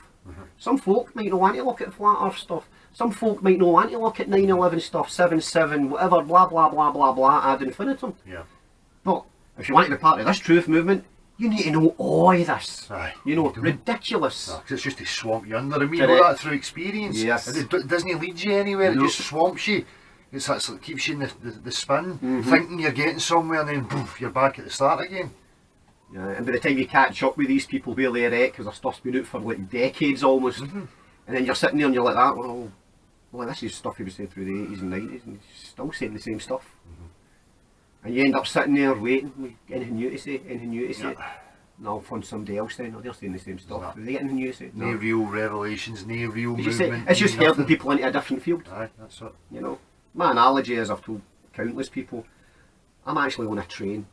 Some folk might not want to look at flat earth stuff. Some folk might not want to look at 9/11 stuff, 7/7, whatever, blah blah blah blah blah, ad infinitum. Yeah. But if you want to be part of this truth movement, you need to know all of this. Aye. You know, You don't. ridiculous. Because it's just to swamp you under, and we Correct. know that through experience. Yes. It doesn't lead you anywhere, Nope. it just swamps you. It keeps you in the spin, thinking you're getting somewhere, and then poof, you're back at the start again. Yeah, and by the time you catch up with these people where they're at, because their stuff's been out for like decades almost, and then you're sitting there and you're like that, well, this is stuff he was saying through the 80s and 90s, and he's still saying the same stuff. And you end up sitting there waiting, with anything new to say, anything new to say. No, I'll find somebody else then, they're saying the same stuff. Do they get anything new to say? No real revelations, no real As you say, movement. it's just nothing. helping people into a different field. Aye, that's it. You know, my analogy is, I've told countless people, I'm actually on a train.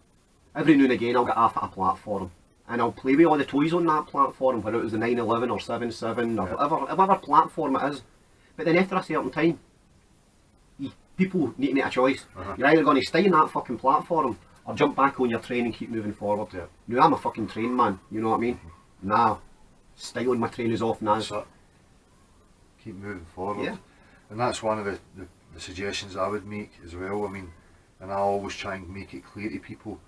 Every now and again I'll get off at a platform and I'll play with all the toys on that platform, whether it was the 9/11 or 7/7 or whatever platform it is. But then after a certain time, people need to make a choice. You're either going to stay on that fucking platform or jump back on your train and keep moving forward. Yeah. Now I'm a fucking train man, you know what I mean? Nah, stay on my train is off now. That's it. Keep moving forward. Yeah. And that's one of the suggestions I would make as well. I mean, and I always try and make it clear to people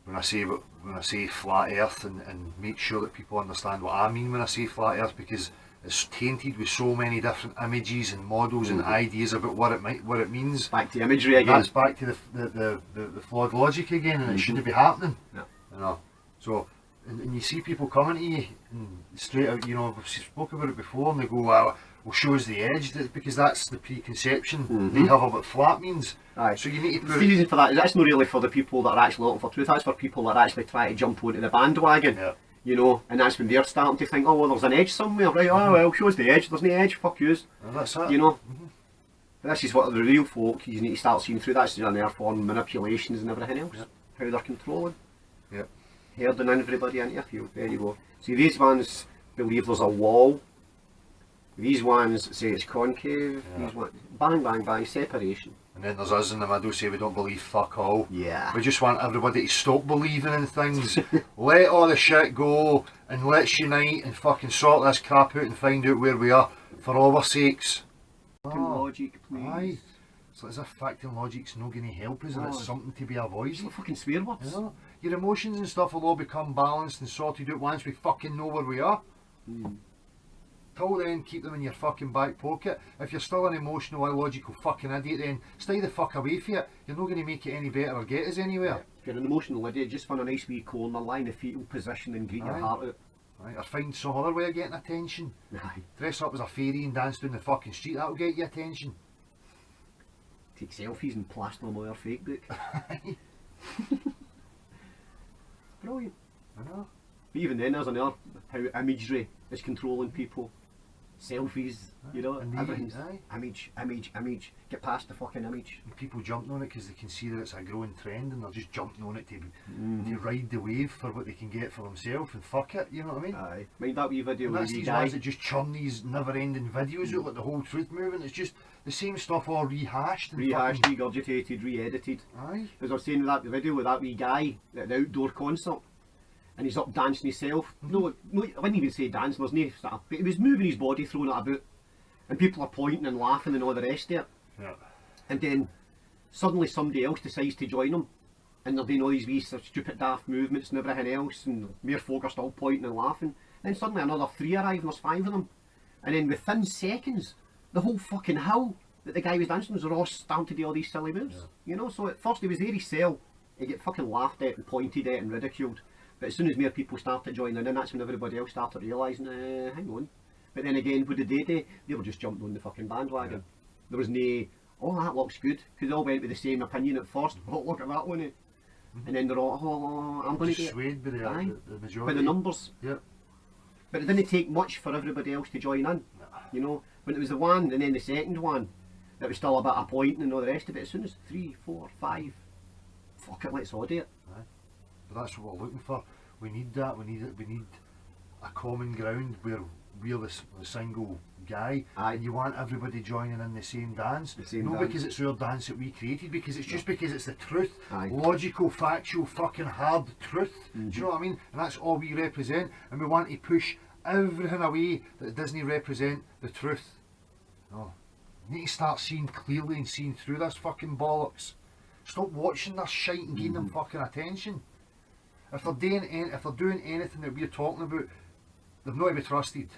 when I say flat earth, and make sure that people understand what I mean when I say flat earth, because it's tainted with so many different images and models and ideas about what it means. Back to imagery again. That's back to the flawed logic again, and it shouldn't be happening. Yeah. You know, so and you see people coming to you and straight out. You know, we've spoken about it before, and they go, "Well, show us the edge," because that's the preconception they have of what flat means. Aye. So you need to The put. reason for that is that's not really for the people that are actually looking for truth, that's for people that actually try to jump onto the bandwagon. Yeah. You know, and that's when they're starting to think, oh well, there's an edge somewhere, right? Oh well, show us the edge, there's no edge, fuck yous. And that's it. You know? But this is what the real folk you need to start seeing through. That's their form manipulations and everything else. Yep. How they're controlling. Yep. Herding everybody into a field. There you go. See, these ones believe there's a wall. These ones say it's concave. Yeah. These ones, bang, bang, bang, separation. And then there's us in the middle say we don't believe fuck all. Yeah. We just want everybody to stop believing in things. Let all the shit go and let's unite and fucking sort this crap out and find out where we are for all our sakes. Logic, please. Aye. It's as if fact and logic's not going to help us, and it's something to be It's avoided. not fucking swear words. You know? Your emotions and stuff will all become balanced and sorted out once we fucking know where we are. Till then, keep them in your fucking back pocket. If you're still an emotional, illogical fucking idiot, then stay the fuck away from it. You're not going to make it any better or get us anywhere. If you're an emotional idiot, just find a nice wee corner, lie in the fetal position and greet your Aye. heart out. Right? Or find some other way of getting attention. Aye. Dress up as a fairy and dance down the fucking street, that'll get you attention. Take selfies and plaster them on your fake book. Brilliant. I know. But even then, there's another how imagery is controlling people. Selfies, you know, And everything's aye. image. Get past the fucking image. And people jumping on it because they can see that it's a growing trend, and they're just jumping on it to ride the wave for what they can get for themselves, and fuck it, you know what I mean? Aye. Mind that wee video And with that's the these guy? ones that just churn these never-ending videos out like the whole truth movement. It's just the same stuff all rehashed. And Rehashed, fucking, regurgitated, re-edited. aye. As I was saying with that video with that wee guy at the outdoor concert, and he's up dancing himself. No, I wouldn't even say dancing, there's no sort of, but he was moving his body, throwing it about, and people are pointing and laughing and all the rest of it. Yeah. And then suddenly somebody else decides to join him, and they're doing all these wee sort of stupid daft movements and everything else, and mere folk are still pointing and laughing. Then suddenly another 3 arrive and there's 5 of them, and then within seconds the whole fucking hill that the guy was dancing was all starting to do all these silly moves. You know, so at first he was there himself, he get fucking laughed at and pointed at and ridiculed, but as soon as more people started joining in, that's when everybody else started realising, hang on. But then again, what did they do? They were just jumping on the fucking bandwagon. Yeah. There was no, oh that looks good, because they all went with the same opinion at first. Oh look at that one, and then they're all, oh I'm going to Just get it. swayed by Aye. the By majority. the numbers. Yeah. But it didn't take much for everybody else to join in. You know, when it was the one and then the second one, that was still a bit of pointing and all the rest of it. As soon as 3, 4, 5, fuck it, let's all do it. But that's what we're looking for. We need that. We need it. We need a common ground where we're the single guy, Aye. and you want everybody joining in the same dance. The same Not dance. because it's our dance that we created, because it's just because it's the truth, Aye. logical, factual, fucking hard truth. Do you know what I mean? And that's all we represent. And we want to push everything away that doesn't represent the truth. No, you need to start seeing clearly and seeing through this fucking bollocks. Stop watching this shite and giving them fucking attention. If they're doing anything that we're talking about, they've not to be trusted.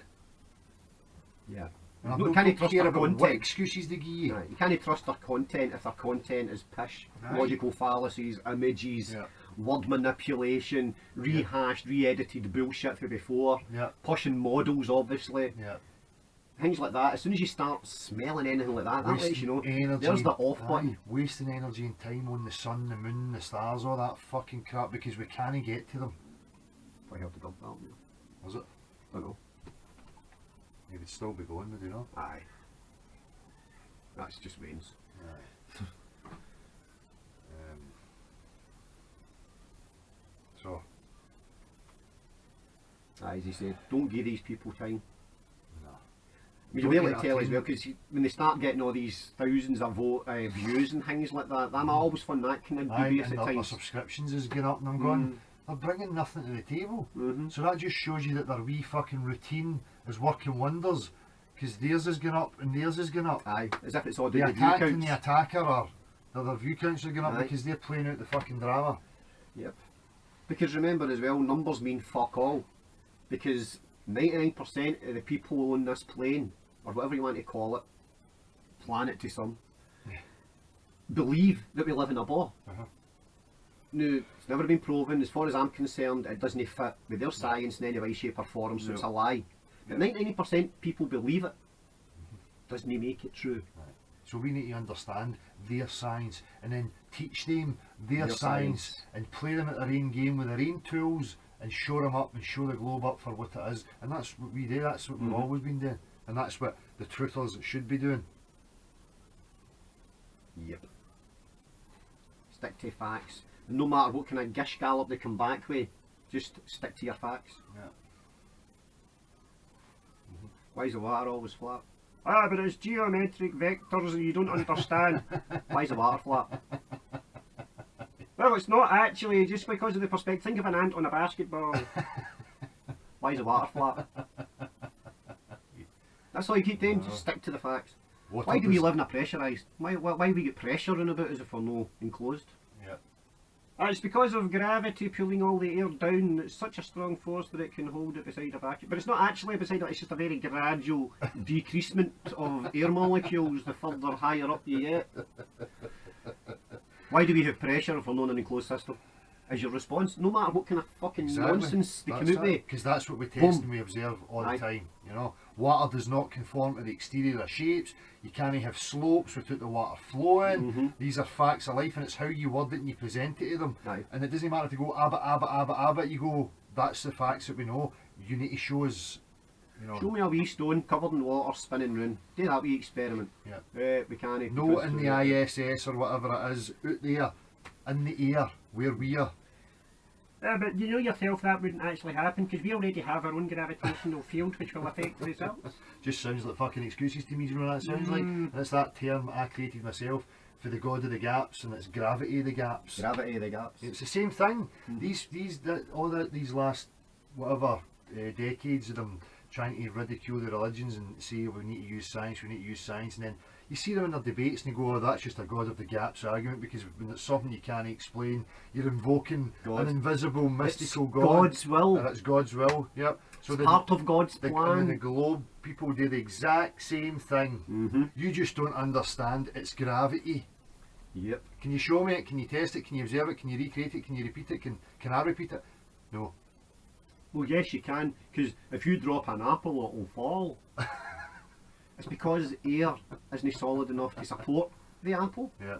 Yeah. And I You don't can't trust care their about what content. excuses they give you. Right. You can't trust their content if their content is pish, Aye. logical fallacies, images, Yeah. word manipulation, rehashed, re-edited bullshit from before, Yeah. pushing models obviously, Yeah. things like that. As soon as you start smelling anything like that lets you know energy. there's the off aye, button. wasting energy and time on the sun, the moon, the stars, all that fucking crap because we can't get to them. I have to dump that one. Was it? I know. They would still be going, would they not? Aye. That's just Wayne's. Aye. So, Aye, as he said, don't give these people time. no. You'll Don't be able get to tell that as well, because when they start getting all these thousands of views and things like that, I always find that kind of Aye, dubious and at their times. subscriptions is going up, and I'm going, they're bringing nothing to the table. So that just shows you that their wee fucking routine is working wonders, because theirs is going up and theirs is going up. Aye, as if it's all The down to view attack and the counts. attacker are, their view counts are going up Aye. because they're playing out the fucking drama. Yep. Because remember as well, numbers mean fuck all. Because 99% of the people on this plane, or whatever you want to call it, planet to some, believe that we live in a ball. No, it's never been proven. As far as I'm concerned, it doesn't fit with their science in any way, shape or form, so No. it's a lie. But 99% people believe it. Doesn't make it true. So we need to understand their science and then teach them their science and play them at their own game with their own tools and show them up and show the globe up for what it is. And that's what we do, that's what we've always been doing. And that's what the truthers should be doing. Yep. Stick to facts. And no matter what kind of gish gallop they come back with, just stick to your facts. Yeah. Why is the water always flat? Ah, but it's geometric vectors and you don't understand. Why is the water flat? Well, it's not actually, just because of the perspective. Think of an ant on a basketball. Why is the water flat? That's all you keep doing, just stick to the facts. Water Why do we does- live in a pressurised? Why we get pressure in about as if we're no enclosed? Yeah. It's because of gravity pulling all the air down. It's such a strong force that it can hold it beside a vacuum. But it's not actually beside it, it's just a very gradual decreasement of air molecules the further higher up you get. Why do we have pressure if we're not in an enclosed system? Is your response, no matter what kind of fucking nonsense they come out with. Because that's what we test Boom. and we observe all Aye. the time. You know, Water does not conform to the exterior of shapes. You can't have slopes without the water flowing. These are facts of life, and it's how you word it and you present it to them. Aye. And it doesn't matter if you go abba. You go, that's the facts that we know. You need to show us, you know. Show me a wee stone covered in water spinning round. Do that wee experiment. Yeah. We can't. No, in the ISS or whatever it is, out there, in the air, where we are. But you know yourself that wouldn't actually happen because we already have our own gravitational field which will affect the results. Just sounds like fucking excuses to me, you know what that sounds like? And it's that term I created myself for the god of the gaps, and it's gravity of the gaps. Gravity of the gaps. It's the same thing. These last whatever decades of them trying to ridicule the religions and say we need to use science, and then you see them in their debates and you go, oh, that's just a god of the gaps argument, because when it's something you can't explain, you're invoking God. an invisible, mystical It's god. God's will. And it's God's will, yep. So the, Part of God's the, plan. and the globe people do the exact same thing. You just don't understand its gravity. Yep. Can you show me it? Can you test it? Can you observe it? Can you recreate it? Can you repeat it? Can I repeat it? No. Well, yes, you can, because if you drop an apple, it'll fall. It's because air isn't solid enough to support the apple. Yeah.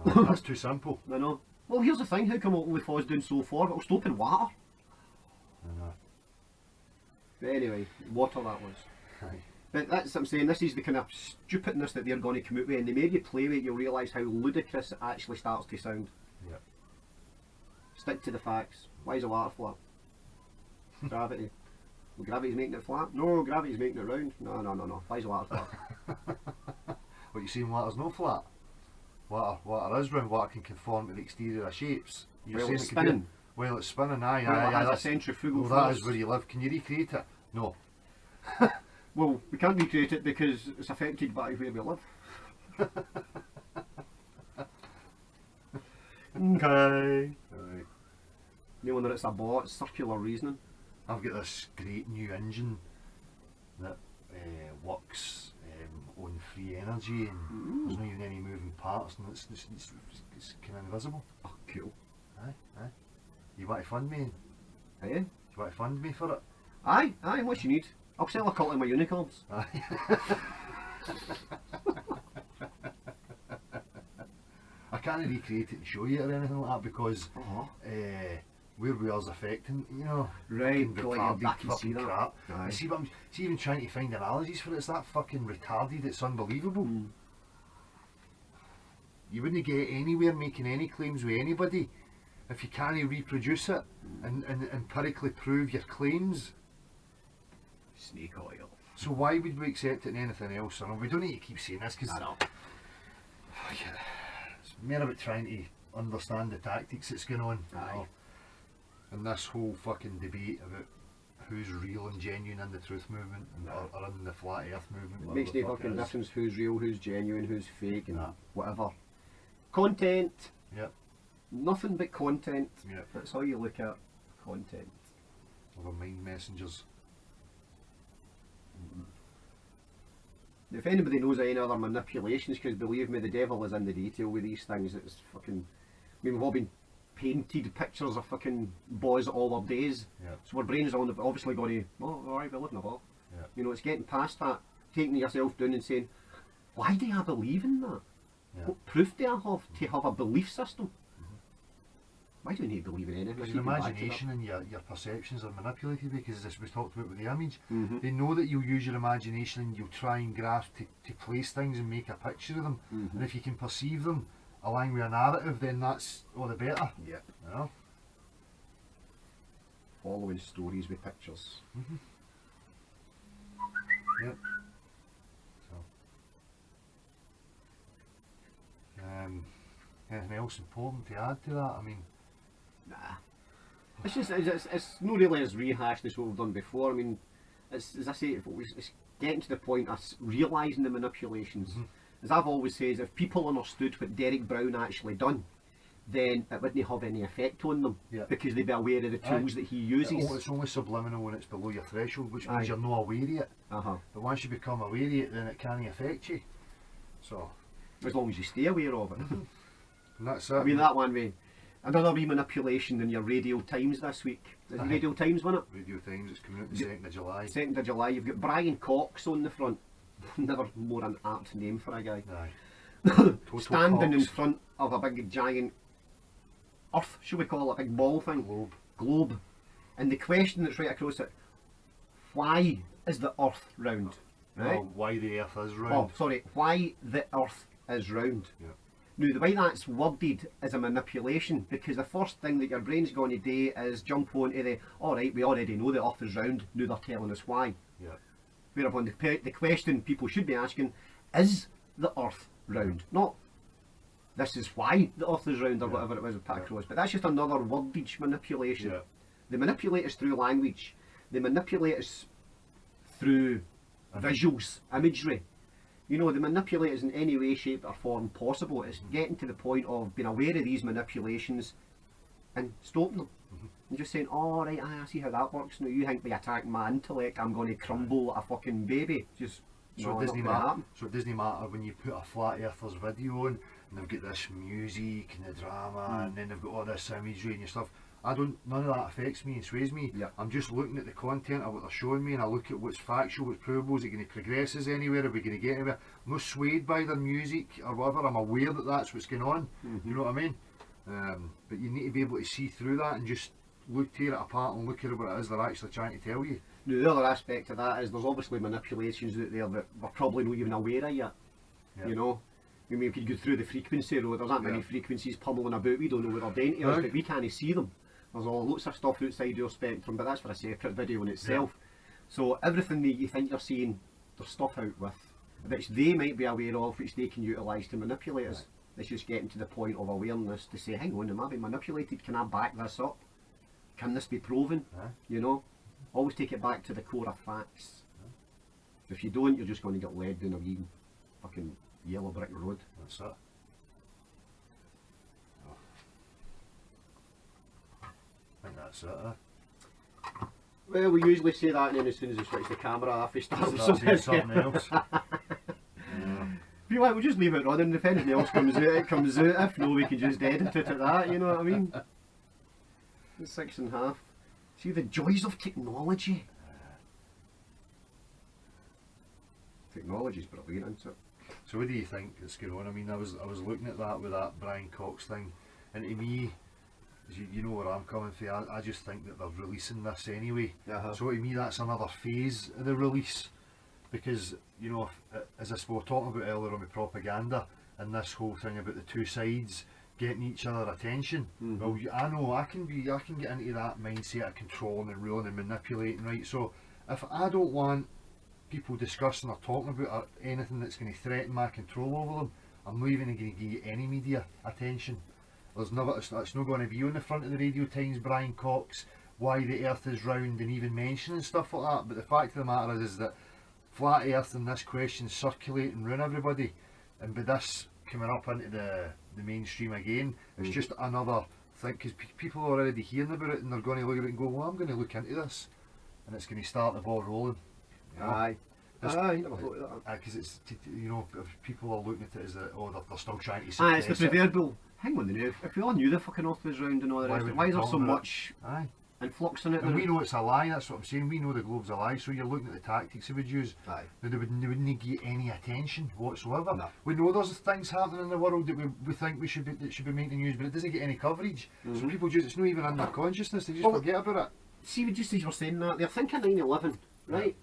Oh, that's too simple. I know. Well, here's the thing: how come it only falls down so far? But it'll stop in water. I know. But anyway, water that was. Aye. But that's what I'm saying. This is the kind of stupidness that they're going to come out with, and they made you play with it. You'll realise how ludicrous it actually starts to sound. Yep. Stick to the facts. Why is the water flat? Gravity. Well, gravity's making it flat? No, gravity's making it round. No. Why is the water flat? What you saying? Water's no flat. Water is round. Water can conform to the exterior of shapes. You're Well, saying it's it could do- spinning. Well, it's spinning. Aye, Well, it aye, has a that's, centrifugal well, that force. is where you live. Can you recreate it? No. Well, we can't recreate it because it's affected by where we live. Okay. Right. You wonder it's a bot, circular reasoning. I've got this great new engine that works on free energy, and there's not even any moving parts, and it's kind of invisible. Oh, cool. Aye. You want to fund me? Aye, You want to fund me for it? aye, what you need. I'll sell a couple of my unicorns. Aye. I can't recreate it and show you or anything like that because where we are is affecting, you know. Right, fucking got you, retarded I can see fucking that. crap. Aye. You see, see, even trying to find analogies for it, it's that fucking retarded, it's unbelievable. You wouldn't get anywhere making any claims with anybody if you can't reproduce it and empirically prove your claims. Snake oil. So why would we accept it in anything else? I know we don't need to keep saying this because I know. it's more about trying to understand the tactics that's going on. You Aye. know? And this whole fucking debate about who's real and genuine in the truth movement and, or in the flat earth movement. It makes whatever no the fuck fucking it is. difference who's real, who's genuine, who's fake, and Nah. whatever. Content. Yep. Nothing but content. Yep. That's how you look at content. Over mind messengers. If anybody knows any other manipulations, because believe me, the devil is in the detail with these things. It's fucking. I mean, we've all been painted pictures of fucking boys all our days. Yep. So our brains are obviously going to, oh, alright, we live in a ball. Yep. You know, it's getting past that, taking yourself down and saying, why do I believe in that? Yep. What proof do I have to have a belief system? Why do you need to believe in anything? Because I your keep going back to imagination and your perceptions are manipulated, because as we talked about with the image, Mhm. they know that you'll use your imagination and you'll try and grasp to place things and make a picture of them. And if you can perceive them along with a narrative, then that's all the better. that. Yep. You know? Following stories with pictures. Yep. So, anything else important to add to that? I mean, Nah. It's just, it's not really as rehashed as what we've done before. I mean, it's, as I say, it's getting to the point of realising the manipulations. As I've always said, if people understood what Derek Brown actually done, then it wouldn't have any effect on them, Yeah. because they'd be aware of the tools that he uses. it's only subliminal when it's below your threshold, which means Aye. you're not aware of it. Uh-huh. But once you become aware of it, then it can't affect you. So, As long as you stay aware of it. and that's it. I mean, that one way, Another wee manipulation in your Radio Times this week. Is the Aye. Radio Times won it? Radio Times, it's coming out the 2nd of July. 2nd of July. You've got Brian Cox on the front. Never more an apt name for a guy. Aye. Total Standing in Cox. front of a big giant earth, should we call it, a big ball thing? Globe. And the question that's right across it, why is the earth round? Right? Well, why the earth is Oh, round. sorry, why the earth is round. Yeah. Now, the way that's worded is a manipulation, because the first thing that your brain's going to do is jump onto the, alright, we already know the earth is round, now they're telling us why. Yeah. Whereupon the question people should be asking, is the earth round? Not, this is why the earth is round, or Yeah. whatever it was with Pat Cross. But that's just another wordage manipulation. Yeah. They manipulate us through language. They manipulate us through visuals, imagery. You know, they manipulate us in any way, shape or form possible. It's getting to the point of being aware of these manipulations and stopping them. And just saying, oh right, I see how that works. Now you think by attacking my intellect I'm going to crumble like a fucking baby. Just, So no, it not doesn't gonna matter. happen. So it doesn't matter when you put a flat earthers video on and they've got this music and the drama and then they've got all this imagery and stuff. None of that affects me and sways me. Yeah. I'm just looking at the content of what they're showing me, and I look at what's factual, what's provable. Is it going to progress us anywhere? Are we going to get anywhere? I'm not swayed by their music or whatever. I'm aware that that's what's going on. You know what I mean? But you need to be able to see through that and just tear it apart and look at what it is they're actually trying to tell you. Now, the other aspect of that is there's obviously manipulations out there that we're probably not even aware of yet. Yeah. You know? I mean, we could go through the frequency road, there's that many Yeah. frequencies pummeling about, we don't know what they're doing to us, Aye. but we can't see them. There's all lots of stuff outside your spectrum, but that's for a separate video in itself. So everything that you think you're seeing, there's stuff out with, which they might be aware of, which they can utilise to manipulate us. It's just getting to the point of awareness to say, hang on, am I being manipulated? Can I back this up? Can this be proven? Aye. You know? Always take it back to the core of facts. If you don't, you're just going to get led down a wee fucking yellow brick road. That's it. I think that's it. Well, we usually say that, and then as soon as we switch the camera off, we start with Start saying something. something else. Yeah. Feel like we'll just leave it running. If anything else comes out, it comes out. If no, we can just edit it at that. You know what I mean? It's 6.5. See the joys of technology. Technology's brilliant, isn't it? So what do you think is going on? I mean, I was looking at that with that Brian Cox thing, and to me, as you know where I'm coming from, I just think that they're releasing this anyway. Uh-huh. So to me, that's another phase of the release, because you know, as we were talking about earlier on with propaganda and this whole thing about the two sides getting each other attention. Well, I know I can get into that mindset of controlling and ruling and manipulating, right? So if I don't want people discussing or talking about anything that's going to threaten my control over them, I'm not even going to give any media attention. It's not going to be on the front of the Radio Times, Brian Cox, why the earth is round, and even mentioning stuff like that. But the fact of the matter is that flat earth and this question circulate and ruin everybody, and by this coming up into the mainstream again, it's just another thing, because people are already hearing about it and they're going to look at it and go, well, I'm going to look into this, and it's going to start the ball rolling. You know? Aye. It's- Aye, never thought of that. Because it's, you know, if people are looking at it as that, oh, they're still trying to Aye, it's the suppress it. proverbial. Hang on, now, if we all knew the fucking earth was round and all the Why rest of it, would why we is there talk so about it? much Aye. influx in it? And we know it's a lie, that's what I'm saying. We know the globe's a lie, so you're looking at the tactics they would use. Aye. They wouldn't get any attention whatsoever. No. We know there's things happening in the world that we think that should be making news, but it doesn't get any coverage. So people just, it's not even in their consciousness, they just Well, forget about it. See, just as you're saying that, they're thinking 9/11, right?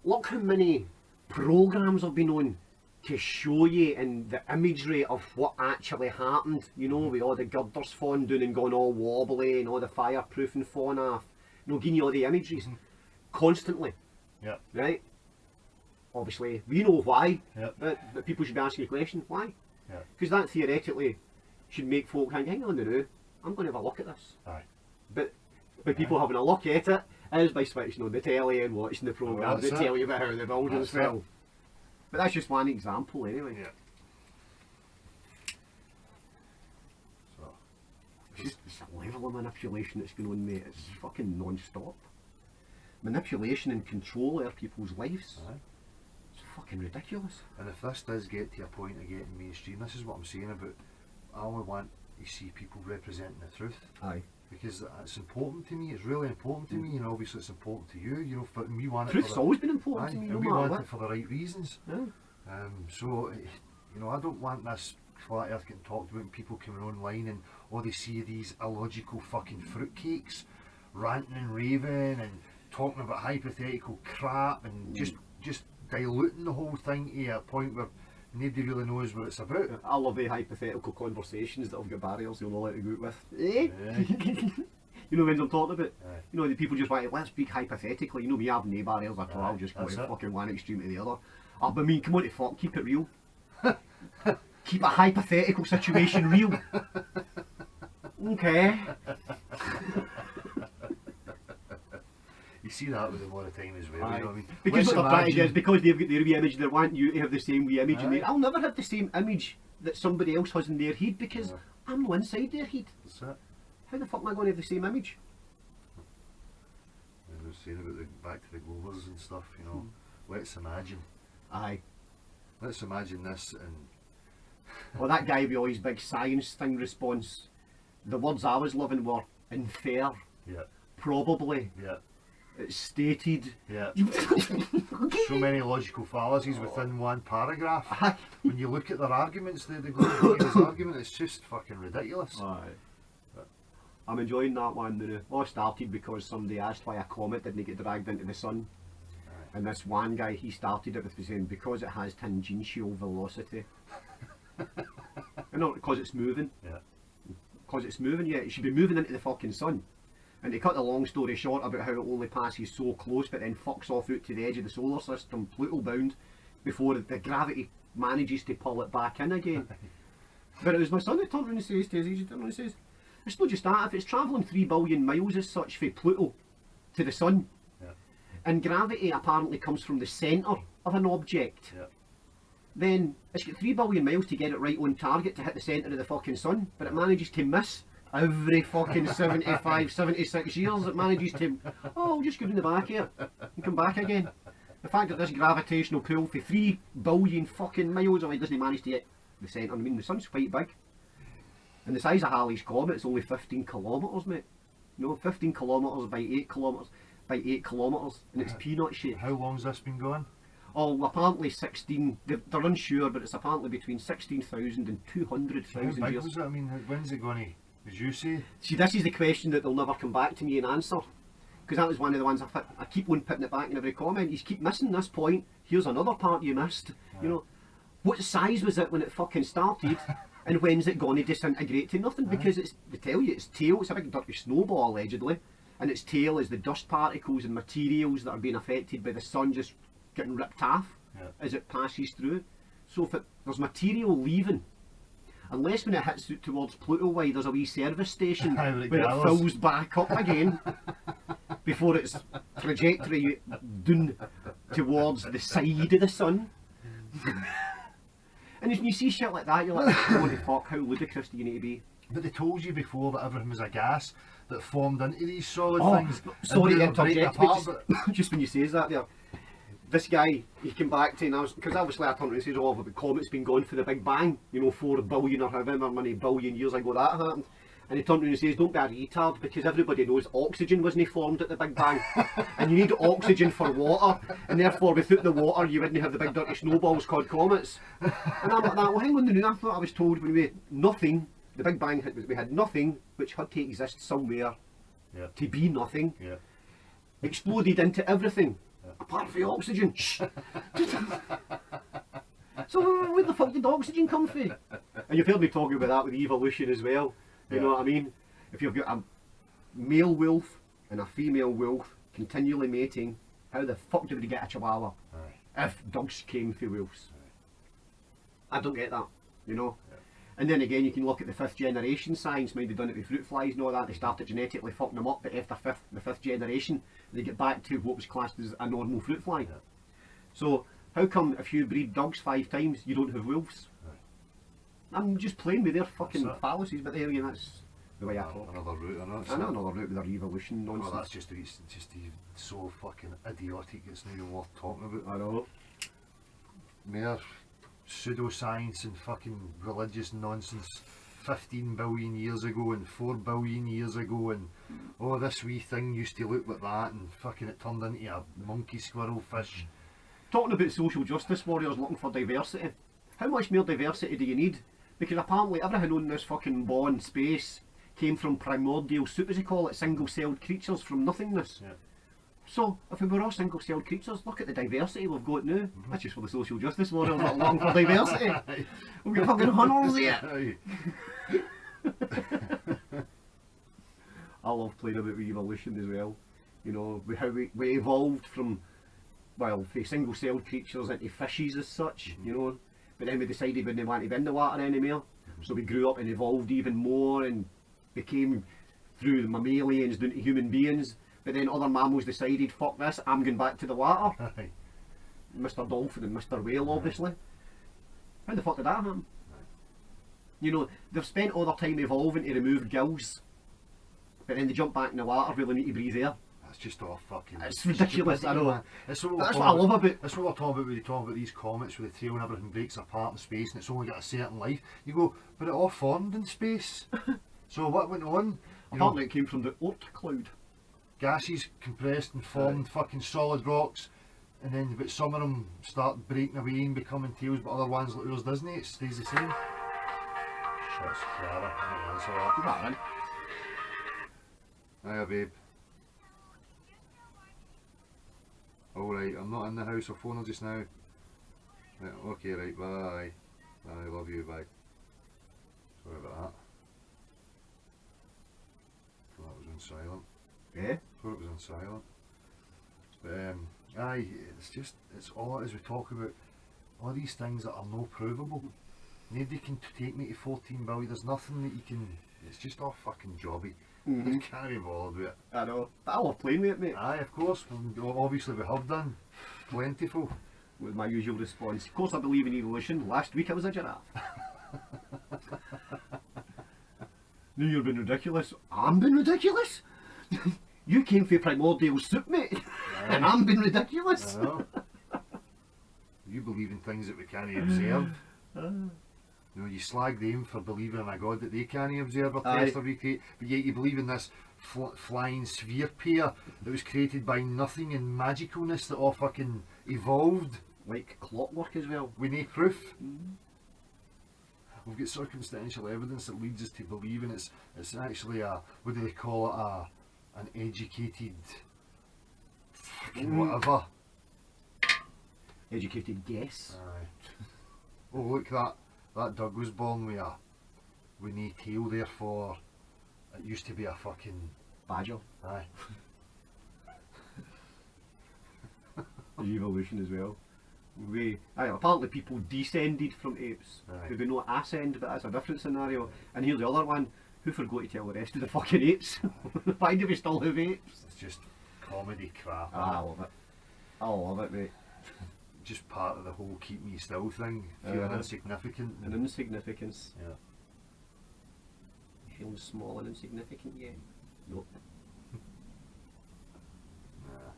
Look how many programmes have been on to show you and the imagery of what actually happened, you know, with all the girders falling down and going all wobbly and all the fireproofing falling off, you know, giving you all the imageries constantly, Yeah. right? Obviously, we know why, Yeah. but people should be asking the question, why? Yeah. Because that theoretically should make folk think, hang on now, I'm going to have a look at this. Aye. But by people having a look at it is by switching on the telly and watching the Well, programmes that's that it. tell you about how the buildings That's it. fell. But that's just one example anyway. Yeah. So, It's just this level of manipulation that's going on, mate. It's fucking non-stop. Manipulation and control over people's lives. aye. It's fucking ridiculous. And if this does get to a point of getting mainstream, this is what I'm saying about, I only want you see people representing the truth. Aye. Because it's important to me, it's really important to me, and obviously it's important to you, you know, but we want Truth's it for always been the, important to me, no and we matter want what. it for the right reasons. Yeah. So, you know, I don't want this flat earth getting talked about and people coming online and all they see are these illogical fucking fruitcakes ranting and raving and talking about hypothetical crap and just diluting the whole thing to a point where nobody really knows what it's about. I love the hypothetical conversations that have got barriers you're not allowed to go out with. Eh? You know when I'm talking about? Aye. You know, the people just want, let's speak hypothetically. You know, me having no barriers at all, Aye, I'll just go that's to it. fucking one extreme to the other. Oh, but I mean, come on to fuck, keep it real. Keep a hypothetical situation real. Okay. You see that with them all the time as well, Aye. you know what I mean? Because Let's what they're trying to do is imagine- because they've got their wee image, they want you to have the same wee image. And Aye. I'll never have the same image that somebody else has in their head because Yeah. I'm not inside their head. That's it. How the fuck am I going to have the same image? As I was saying about the back to the Glovers and stuff, you know. Let's imagine. Aye. Let's imagine this and Well, that guy with all his big science thing response, the words I was living were infer, yeah, probably, yeah, it's stated. yeah. So many logical fallacies within one paragraph. Aye. When you look at their arguments, the Glovers argument, it's just fucking ridiculous. I'm enjoying that one. It all started because somebody asked why a comet didn't get dragged into the sun. And this one guy, he started it with saying because it has tangential velocity. You know, because it's moving. Yeah. Because it's moving, yeah, it should be moving into the fucking sun. And to cut the long story short about how it only passes so close but then fucks off out to the edge of the solar system, Pluto bound, before the gravity manages to pull it back in again. But it was my son that turned around and says to us, he turned around and says, it's not just that, if it's travelling 3 billion miles as such from Pluto to the sun, Yeah. and gravity apparently comes from the centre of an object, Yeah. then it's got 3 billion miles to get it right on target to hit the centre of the fucking sun, but it manages to miss every fucking 75, 76 years. It manages to, oh, I'll just go in the back here and come back again. The fact that this gravitational pull for 3 billion fucking miles away doesn't manage to hit the centre. I mean, the sun's quite big. And the size of Halley's Comet is only 15 kilometres, mate. No, 15 kilometres by 8 kilometres by 8 kilometres, and it's peanut shaped. How long's this been going? Oh, apparently 16, they're unsure, but it's apparently between 16,000 and How 200,000 big years. was it? I mean, when's it going to, as you say? See, this is the question that they'll never come back to me and answer. Because that was one of the ones I keep on putting it back in every comment. You keep missing this point. Here's another part you missed. You know, what size was it when it fucking started? And when's it going to disintegrate to nothing? Because it's, they tell you, its tail, it's a big dirty snowball allegedly. And its tail is the dust particles and materials that are being affected by the sun just getting ripped off as it passes through. So if there's material leaving, unless when it hits towards Pluto way there's a wee service station How it where it gathers. fills back up again before its trajectory down towards the side of the sun. And when you see shit like that, you're like, holy fuck, how ludicrous do you need to be? But they told you before that everything was a gas that formed into these solid Oh, things. sorry and to they were breaking interject, but apart, just when you says that there, this guy, he came back to, and I was, because obviously I turned around and says, oh, the comet's been gone for the Big Bang, you know, 4 billion or however many billion years ago that happened. And he turned around and says, don't be a retard, because everybody knows oxygen wasn't formed at the Big Bang. And you need oxygen for water, and therefore without the water you wouldn't have the big dirty snowballs called comets. And I'm like, well hang on a minute, I thought I was told when we had nothing, the Big Bang, we had nothing which had to exist somewhere Yeah. to be nothing, Yeah. exploded into everything, apart from oxygen. So where the fuck did oxygen come from? And you've heard me talking about that with evolution as well. You know what I mean? If you've got a male wolf and a female wolf continually mating, how the fuck did we get a chihuahua if dogs came from wolves? I don't get that, you know? And then again, you can look at the 5th generation science, maybe done it with fruit flies and all that. They started genetically fucking them up, but after the fifth generation, they get back to what was classed as a normal fruit fly. So, how come if you breed dogs 5 times, you don't have wolves? I'm just playing with their fucking fallacies, but there again, that's the way I talk. Another route, I know. I know another route with their evolution Oh, nonsense. that's just so fucking idiotic. It's not even worth talking about. I know. Mere pseudoscience and fucking religious nonsense 15 billion years ago and 4 billion years ago, and oh, this wee thing used to look like that, and fucking it turned into a monkey squirrel fish. Talking about social justice warriors looking for diversity, how much more diversity do you need? Because apparently everything on this fucking ball in space came from primordial soup, as they call it, single-celled creatures from nothingness. Yeah. So, if we were all single-celled creatures, look at the diversity we've got now. That's just for the social justice warriors that are looking for diversity. We've got fucking hunters here. Aye. I love playing about with evolution as well. You know, how we evolved from, well, from single-celled creatures into fishes as such, you know. But then we decided we didn't want to be in the water anymore. So we grew up and evolved even more and became, through the mammalians, down to human beings. But then other mammals decided, fuck this, I'm going back to the water. Aye. Mr. Dolphin and Mr. Whale, obviously. How the fuck did that happen? You know, they've spent all their time evolving to remove gills. But then they jump back in the water where they need to breathe air. That's just all fucking... It's ridiculous, I know. That's what That's what I love about it. That's what we're talking about when you talk about these comets where the tail and everything breaks apart in space and it's only got a certain life. You go, but it all formed in space. So what went on? You know, Apparently it came from the Oort cloud. gases compressed and formed fucking solid rocks, and then but some of them start breaking away and becoming tails, but other ones like yours doesn't it? It stays the same. Shit's Clara, I don't answer that. Is that right? Hiya babe. Alright, I'm not in the house, I'll phone her just now. Right, okay, right, bye. Bye, love you, bye. Sorry about that. Thought that was on silent. Yeah. Thought it was on silent. But aye, it's all as we talk about all these things that are no provable. Nobody can take me to 14 billion, there's nothing that you can, it's just all fucking jobby. You can't be bothered with it. I know. But I love playing with it, mate. Aye, of course, obviously we have done. Plentiful. With my usual response. Of course I believe in evolution. Last week I was a giraffe. Now you're being ridiculous. I'm being ridiculous? You came for primordial soup, mate. And I'm being ridiculous. I know. You believe in things that we can't observe. You know, you slag them for believing in a God that they can't observe or test or recreate, but yet you believe in this flying sphere pair that was created by nothing and magicalness that all fucking evolved. Like clockwork as well. We need proof. We've got circumstantial evidence that leads us to believe, and it's actually a, what do they call it, an educated fucking whatever. Educated guess. Aye. Oh look, that dog was born with no tail, therefore it used to be a fucking... Badger. Aye. Evolution as well. Apparently people descended from apes. Aye. There'd be no ascend, but that's a different scenario. And here's the other one. Who forgot to tell the rest of the fucking apes? Why do we still have apes? It's just comedy crap. I love it. I love it, mate. Just part of the whole keep me still thing, feeling insignificant. An insignificance. Yeah. Feeling small and insignificant, yeah. Nope. Nah.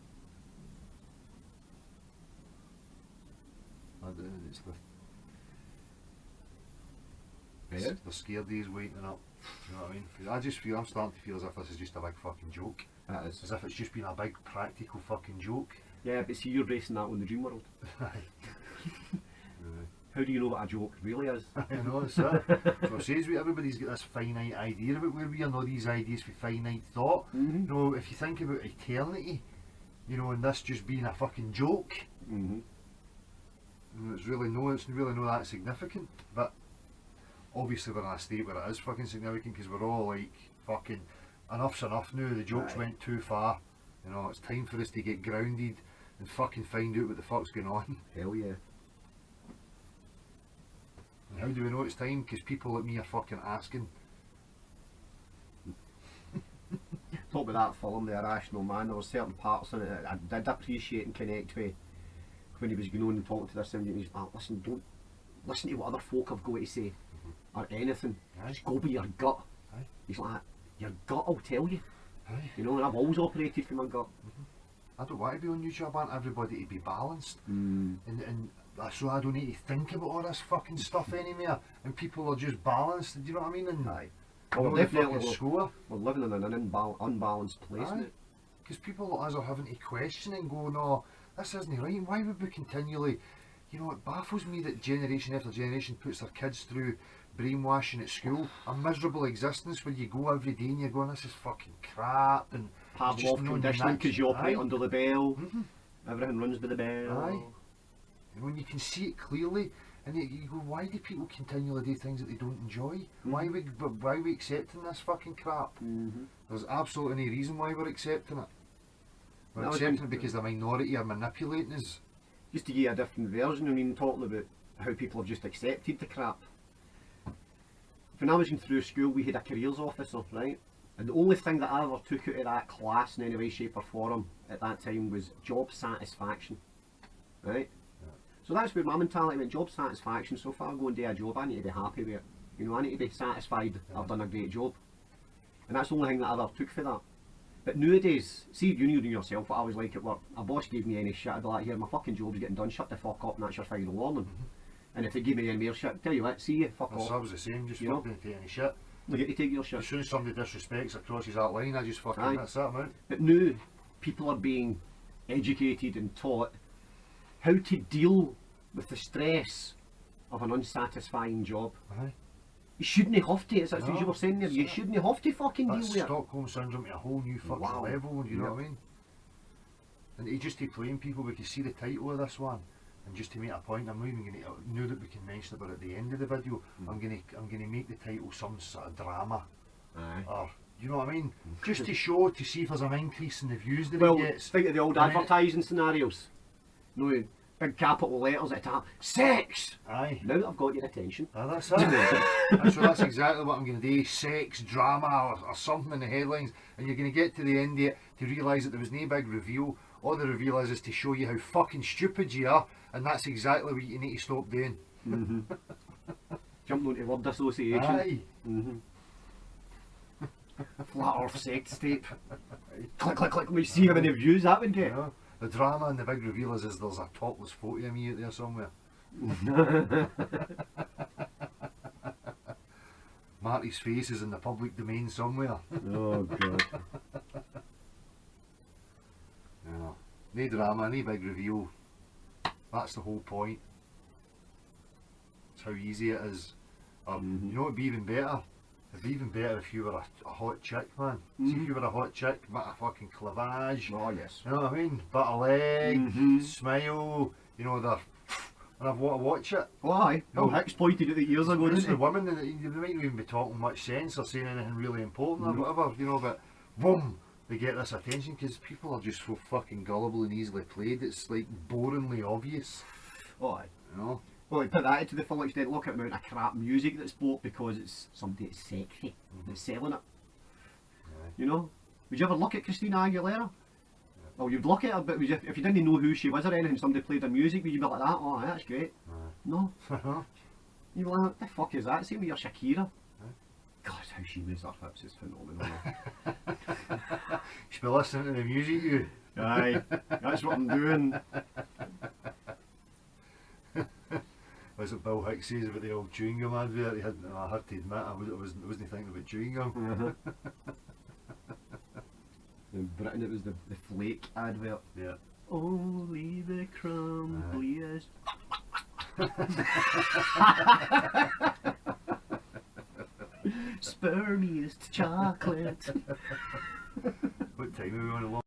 It's the scared days waiting up. You know what I mean? I just feel, I'm starting to feel as if this is just a big fucking joke. That is. As if it's just been a big practical fucking joke. Yeah, but see, you're basing that on the dream world. Aye. How do you know what a joke really is? I know, it's that. So it says everybody's got this finite idea about where we are, not these ideas for finite thought. You know, if you think about eternity, you know, and this just being a fucking joke, it's really not that significant. But obviously we're in a state where it is fucking significant, because we're all like, fucking, enough's enough now, the jokes went too far. You know, it's time for us to get grounded and fucking find out what the fuck's going on. Hell yeah. And how do we know it's time? Because people like me are fucking asking. Talk about that film, The Irrational Man. There were certain parts in it that I did appreciate and connect with. When he was going on and talking to this and he was like, listen, don't listen to what other folk have got to say or anything. Aye. Just go with your gut. Aye. He's like, your gut will tell you. Aye. You know, and I've always operated from my gut. I don't want to be on YouTube, I want everybody to be balanced. And so I don't need to think about all this fucking stuff anymore, and people are just balanced. Do you know what I mean? And Aye. know Well, the definitely fucking score. we're living in an unbalanced place, Aye. mate. Because people like us are having to question and go, no, this isn't right. Why would we continually, you know, it baffles me that generation after generation puts their kids through brainwashing at school, a miserable existence where you go every day and you're going, this is fucking crap, and there's just Pavlov no conditioning because you operate Aye. under the bell. Mhm. Everything runs by the bell. Aye. And when you can see it clearly, and you go, why do people continually do things that they don't enjoy? Why are we accepting this fucking crap? Mm-hmm. There's absolutely any reason why we're accepting it. We're That was accepting it in- because the minority are manipulating us. Just to give you a different version, I mean, talking about how people have just accepted the crap. When I was going through school, we had a careers officer, right? And the only thing that I ever took out of that class in any way, shape or form at that time was job satisfaction, right? Yeah. So that's where my mentality went, job satisfaction. So if I go and do a job, I need to be happy with it. You know, I need to be satisfied I've done a great job. And that's the only thing that I ever took for that. But nowadays, see, you knew yourself what I was like at work. A boss gave me any shit, I'd be like, here, my fucking job's getting done, shut the fuck up, and that's your final warning. And if they give me any more shit, tell you what, see you, fuck I off. was the same, just You know? fucking take any shit. You get to take your shit. As soon as somebody disrespects or crosses that line, I just fucking, Aye. that's that, man. But now, people are being educated and taught how to deal with the stress of an unsatisfying job. Aye. You shouldn't have to, as you No, were saying there, you that's it. shouldn't have to fucking deal That's with it. Stockholm Syndrome to a whole new fucking Wow. level, you know Yeah. what I mean? And to just to blame people, we can see the title of this one, and just to make a point, I'm not even going to, know that we can mention it, but at the end of the video, I'm going to make the title some sort of drama, Aye. or, you know what I mean? Just to show, to see if there's an increase in the views that Well, it gets. think of the old And then- advertising scenarios. No, big capital letters at the top. Sex! Aye. Now that I've got your attention. That's it. And so that's exactly what I'm going to do, sex, drama or something in the headlines, and you're going to get to the end of it to realise that there was no big reveal. All the reveal is to show you how fucking stupid you are, and that's exactly what you need to stop doing. Jumping onto word association. Aye. Flat earth sex tape. Click, click, click. We see how many views that would You get. know? The drama and the big reveal is there's a topless photo of me out there somewhere. Marty's face is in the public domain somewhere. Oh, God. You know, no drama, no big reveal. That's the whole point. It's how easy it is. You know, it'd be even better. It'd be even better if you were a hot chick, man. See if you were a hot chick, bit of fucking cleavage. Oh, yes. You know what I mean? Bit of leg, smile. You know, they're. And I've want to watch it. Oh, aye. No. Bill Hicks pointed at it years ago, It's didn't the he? women, and they might not even be talking much sense or saying anything really important or whatever, you know, but boom, they get this attention because people are just so fucking gullible and easily played. It's like boringly obvious, Oh, aye. you know. Well, he put that to the full extent. Look at the amount of crap music that's bought because it's somebody that's sexy that's selling it. Aye. You know? Would you ever look at Christina Aguilera? Well, you'd look at her, but would you, if you didn't know who she was or anything, somebody played her music, would you be like that? Oh, that's great. Aye. No. You You'd be like, what the fuck is that? Same with your Shakira. God, how she moves her hips is phenomenal. should be listening to the music, you. Aye, that's what I'm doing. As what Bill Hicks says about the old chewing gum advert, he had, I have to admit, I wasn't thinking about chewing gum. In Britain it was the Flake advert. Yeah. Only the crumbliest. Spermiest chocolate. What time are we on the